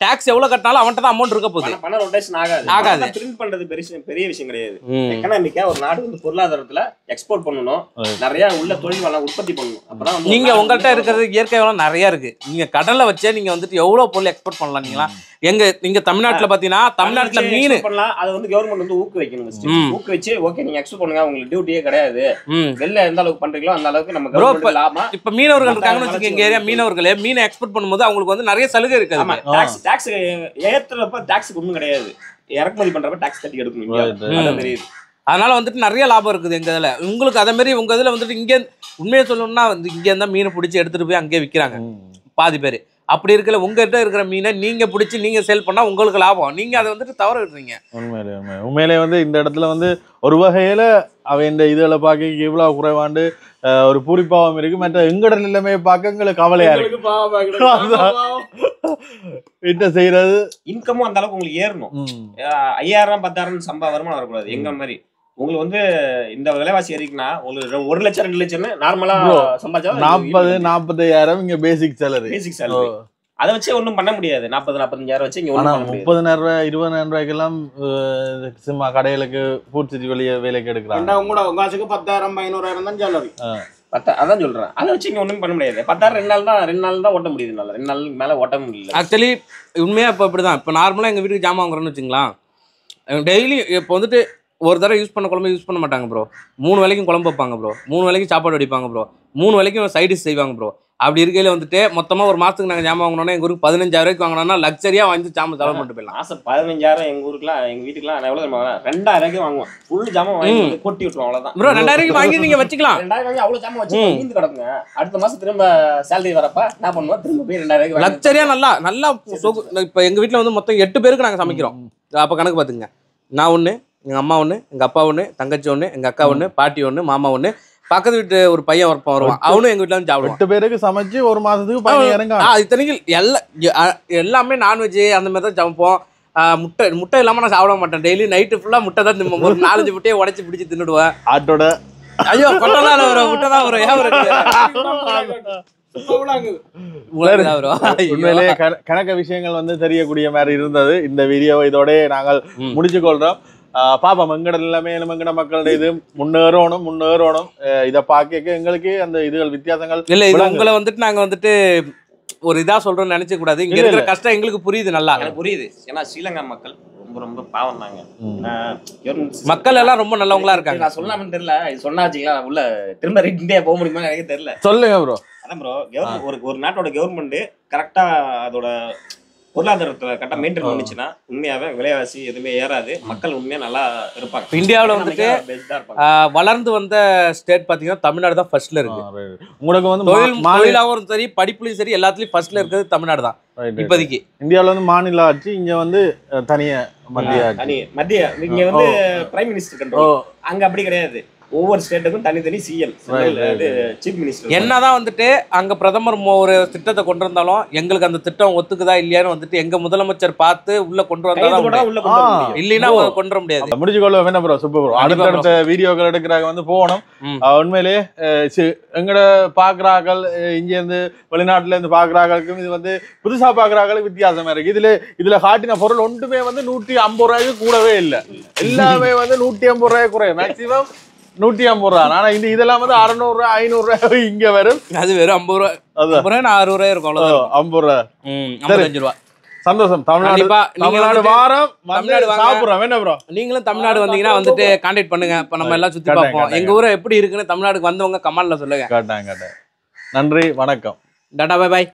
டாக்ஸ் எவ்வளவு கட்டினாலும் அவன்கிட்ட தான் அமௌண்ட் இருக்க போகுது. பணம் ரொட்டேஷன் ஆகாது. பிரிண்ட் பண்றது பெரிய விஷயம் கிடையாது. எக்கனாமிக்கா ஒரு நாடு வந்து பொருளாதாரத்துல எக்ஸ்போர்ட் பண்ணணும், நிறைய உள்ள தொழில் வளம் உற்பத்தி பண்ணணும். அப்பதான் நீங்க உங்கள்கிட்ட இருக்கிறது இயற்கை வளம் நிறைய இருக்கு. நீங்க கடல்ல வச்சே நீங்க வந்துட்டு எவ்வளவு பொருள் எக்ஸ்போர்ட் பண்ணலாம். நீங்க தமிழ்நாட்டுல பாத்தீங்கன்னா தமிழ்நாட்டுல மீன் பண்ணலாம். அதை வந்து கவர்மெண்ட் வந்து ஊக்குவிக்கணும். ஊக்குவிச்சு ஓகே நீங்க எக்ஸ்போர்ட் பண்ணுங்க, உங்களுக்கு டியூட்டியே கிடையாது. வெளில எந்த அளவுக்கு பண்றீங்களோ அந்த அளவுக்கு நம்ம கவர்மெண்ட் லாபம். இப்ப மீனவர்கள் இருக்காங்கன்னு வச்சுக்கோங்க, எங்க ஏரியா மீனவர்களே மீனை எக்ஸ்போர்ட் பண்ணும்போது அவங்களுக்கு வந்து நிறைய சலுகை இருக்கு. டாக்ஸ் ஏத்துறப்ப டாக்ஸ் ஒண்ணும் கிடையாது, இறக்குமதி பண்றப்ப டாக்ஸ் கட்டி எடுக்கணும். அதனால வந்துட்டு நிறைய லாபம் இருக்குது எங்க இதுல. உங்களுக்கு அதே மாதிரி உங்க இதுல வந்துட்டு இங்க உண்மையை சொல்லணும்னா வந்து இங்க இருந்தா மீனை பிடிச்சி எடுத்துட்டு போய் அங்கே விற்கிறாங்க பாதி பேர். அப்படி இருக்கல உங்ககிட்ட இருக்கிற மீனை நீங்க பிடிச்சி நீங்க சேல் பண்ணா உங்களுக்கு லாபம். நீங்க அதை வந்துட்டு தவற விடுறீங்க. உண்மையிலே வந்து இந்த இடத்துல வந்து ஒரு வகையில அவன் இந்த இதுல பார்க்க இவ்வளவு குறைவாண்டு ஒரு பூரிப்பாவம் இருக்கு. மற்ற எங்கட நிலைமையை பார்க்க எங்களுக்கு கவலையா இருக்கு. என்ன செய்யறது, இன்கமும் அந்த அளவுக்கு உங்களுக்கு ஏறணும். 5000 10,000 சம்பா வருமானம் வரக்கூடாது. எங்க மாதிரி உங்களுக்கு வந்து இந்த விலைவாசி ஏறிக்குன்னா உங்களுக்கு 1 லட்சம் 2 லட்சம் நார்மலா சம்பாதிச்சா 40,000 இங்க பேசிக் சேலரி. அதை வச்சு ஒன்றும் பண்ண முடியாது. 40,000-45,000 வச்சு இங்க 30,000 ரூபாய் 20,000 ரூபாய்க்கெல்லாம் சும்மா கடைகளுக்கு ஃபுட் சிட்டி வெளியே வேலைக்கு எடுக்கிறாங்க. உங்க காசுக்கு 10,000 15,000 தான் சேலரி. அதான் சொல்றேன். அதை வச்சு இங்க ஒண்ணும் பண்ண முடியாது. 10,000 2 நாள் தான் ஓட்ட முடியுது. 2 நாளுக்கு மேல ஓட்ட முடியல. ஆக்சுவலி உண்மையா இப்போ அப்படிதான். இப்போ நார்மலா எங்க வீட்டுக்கு ஜாமான் வாங்குறோன்னு வச்சுங்களா, டெய்லி இப்போ வந்துட்டு ஒரு தடவை யூஸ் பண்ண குழம்பு யூஸ் பண்ண மாட்டாங்க ப்ரோ. 3 வேளைக்கும் குழம்பு வைப்பாங்க ப்ரோ, 3 வேளைக்கும் சாப்பாடு வடிப்பாங்க ப்ரோ, 3 வேளைக்கும் சைடிஷ் செய்வாங்க ப்ரோ. அப்படி இருக்கையில வந்துட்டு மொத்தமா ஒரு மாசத்துக்கு நாங்க ஜாமான் வாங்கினோம்னா எங்க ஊருக்கு 15,000 ரூபாய்க்கு வாங்கினோம்னா லக்ஸரியா வாங்கி ஜாமான் செலவு பண்ணிட்டு போயிடலாம். மாசம் 15,000 எங்க ஊருக்குலாம் எங்க வீட்டுக்குலாம் நான் எவ்வளவு 2,000 ரூபாய்க்கு வாங்குவோம். ஃபுல் ஜாமான் வாங்கி கொட்டி விட்டுருவோம். அவ்வளவுதான் ப்ரோ. 2,000 ரூபாய்க்கு வாங்கி நீங்க வச்சுக்கலாம். 2,000 வாங்கி அவ்வளவு ஜாமான் வச்சு மீந்து கிடக்குங்க. அடுத்த மாசம் திரும்ப சேலரி வரப்ப என்ன பண்ணுவோம், திரும்ப போய் 2,000 ரூபாய்க்கு லக்ஸரியா நல்லா. இப்போ எங்க வீட்டுல வந்து மொத்தம் 8 பேருக்கு நாங்க சமைக்கிறோம். அப்ப கணக்கு பாத்துங்க, நான் ஒண்ணு, எங்க அம்மா ஒண்ணு, எங்க அப்பா ஒண்ணு, தங்கச்சி ஒண்ணு, எங்க அக்கா ஒண்ணு, பாட்டி ஒண்ணு, மாமா ஒண்ணு, பக்கத்து வீட்டு ஒரு பையன் வருவான். அவனும் எங்க வீட்டுல வந்து சாப்பிடுவான். 8 பேருக்கு சமைச்சு ஒரு மாசத்துக்கு 15,000. இத்தனைக்கு எல்லாமே நான்வெஜ் அந்த மாதிரி தான் சமைப்போம். முட்டை இல்லாம நான் சாப்பிட மாட்டேன். டெய்லி நைட்டு ஃபுல்லா முட்டை தான் தின்போம். ஒரு 4-5 முட்டையை உடைச்சு பிடிச்சி தின்னுடுவேன். ஆட்டோட ஐயோ கொட்டதான் வரும், முட்டை தான் வரும். ஏன் உண்மையிலேயே கணக்க விஷயங்கள் வந்து தெரியக்கூடிய மாதிரி இருந்தது. இந்த வீடியோவை இதோட நாங்கள் முடிச்சு கொள்றோம். பாப்பா எங்கட எல்லாமே எங்கட மக்களுடைய இது முன்னேறணும். இதை பார்க்க எங்களுக்கு அந்த இதுகள் வித்தியாசங்கள் இல்ல. இது உங்களை வந்துட்டு நாங்க வந்துட்டு ஒரு இதா சொல்றோம்னு நினைச்ச கூடாது. இங்க இருக்கிற கஷ்டம் எங்களுக்கு புரியுது, நல்லா புரியுது. ஏன்னா ஸ்ரீலங்கா மக்கள் ரொம்ப பாவம் தாங்க. மக்கள் எல்லாம் ரொம்ப நல்லவங்களா இருக்காங்க. நான் சொல்லாமன்னு தெரியல, இது சொன்னா வச்சுங்களா உள்ள திரும்ப இந்தியா போக முடியுமா எனக்கு தெரியல. சொல்லுங்க ப்ரோ. அதான் ப்ரோ, ஒரு நாட்டோட கவர்மெண்ட் கரெக்டா அதோட பொருளாதாரத்துல கரெக்டா மெயின்டைன் பண்ணுச்சுன்னா உண்மையாவே விலைவாசி எதுவுமே ஏறாது, மக்கள் உண்மையா நல்லா இருப்பாங்க. இந்தியாவில் வந்துட்டு வளர்ந்து வந்த ஸ்டேட் பாத்தீங்கன்னா தமிழ்நாடு தான் ஃபர்ஸ்ட்ல இருக்கு. உங்களுக்கு வந்து தொழிலாகவும் சரி படிப்புலயும் சரி எல்லாத்துலயும் ஃபர்ஸ்ட்ல இருக்கிறது தமிழ்நாடு தான் இப்போதைக்கு. இந்தியாவில் வந்து மாநில ஆட்சி, இங்க வந்து தனியா மத்திய இங்க வந்து பிரைம் மினிஸ்டர் கண்ட்ரோல். அங்க அப்படி கிடையாது, ஒவ்வொரு ஸ்டேட்டுக்கும் தனித்தனி சிஎம் சீஃப் மினிஸ்டர். என்னதான் வந்துட்டு அங்க பிரதமர் ஒரு திட்டத்தை கொண்டு வந்தாலும் எங்களுக்கு அந்த திட்டம் ஒத்துக்குதா இல்லையான்னு வந்துட்டு எங்க முதலமைச்சர் பார்த்து உள்ள கொண்டு வந்தாதான் இல்லைன்னா கொண்டு வர முடியாது. முடிச்சு கொள்ள என்ன ப்ரோ சூப்பர் ப்ரோ. அடுத்தடுத்த வீடியோக்கள் எடுக்கிறாங்க வந்து போகணும். உண்மையிலேயே எங்கட பாக்குறாக்கள் இங்க இருந்து வெளிநாட்டுல இருந்து பாக்குறாக்களுக்கும் இது வந்து புதுசா பாக்குறாக்களுக்கு வித்தியாசமா இருக்கு. இதுல காட்டின பொருள் ஒன்றுமே வந்து 150 ரூபாய்க்கு கூடவே இல்லை, எல்லாமே வந்து 150 ரூபாய் குறையும், மேக்சிமம் 150 ரூபா. ஆனா இதெல்லாம் வந்து 600 ரூபாய் 500 ரூபாய் இங்க வரும். அது வெறும் 50 ரூபாய், 60 ரூபாய் இருக்கும், 50 ரூபாய் 55 ரூபாய். சந்தோஷம். தமிழ்நாடு வாரம் சாப்பிடுறோம் என்ன ப்ரோ. நீங்களும் தமிழ்நாடு வந்தீங்கன்னா வந்துட்டு கான்டாக்ட் பண்ணுங்க. இப்ப நம்ம எல்லாம் சுத்தி பார்ப்போம். எங்க ஊரை எப்படி இருக்குன்னு தமிழ்நாடுக்கு வந்தவங்க கமெண்ட்ல சொல்லுங்க. கேட்டாங்க. நன்றி, வணக்கம், டாடா, பை பாய்.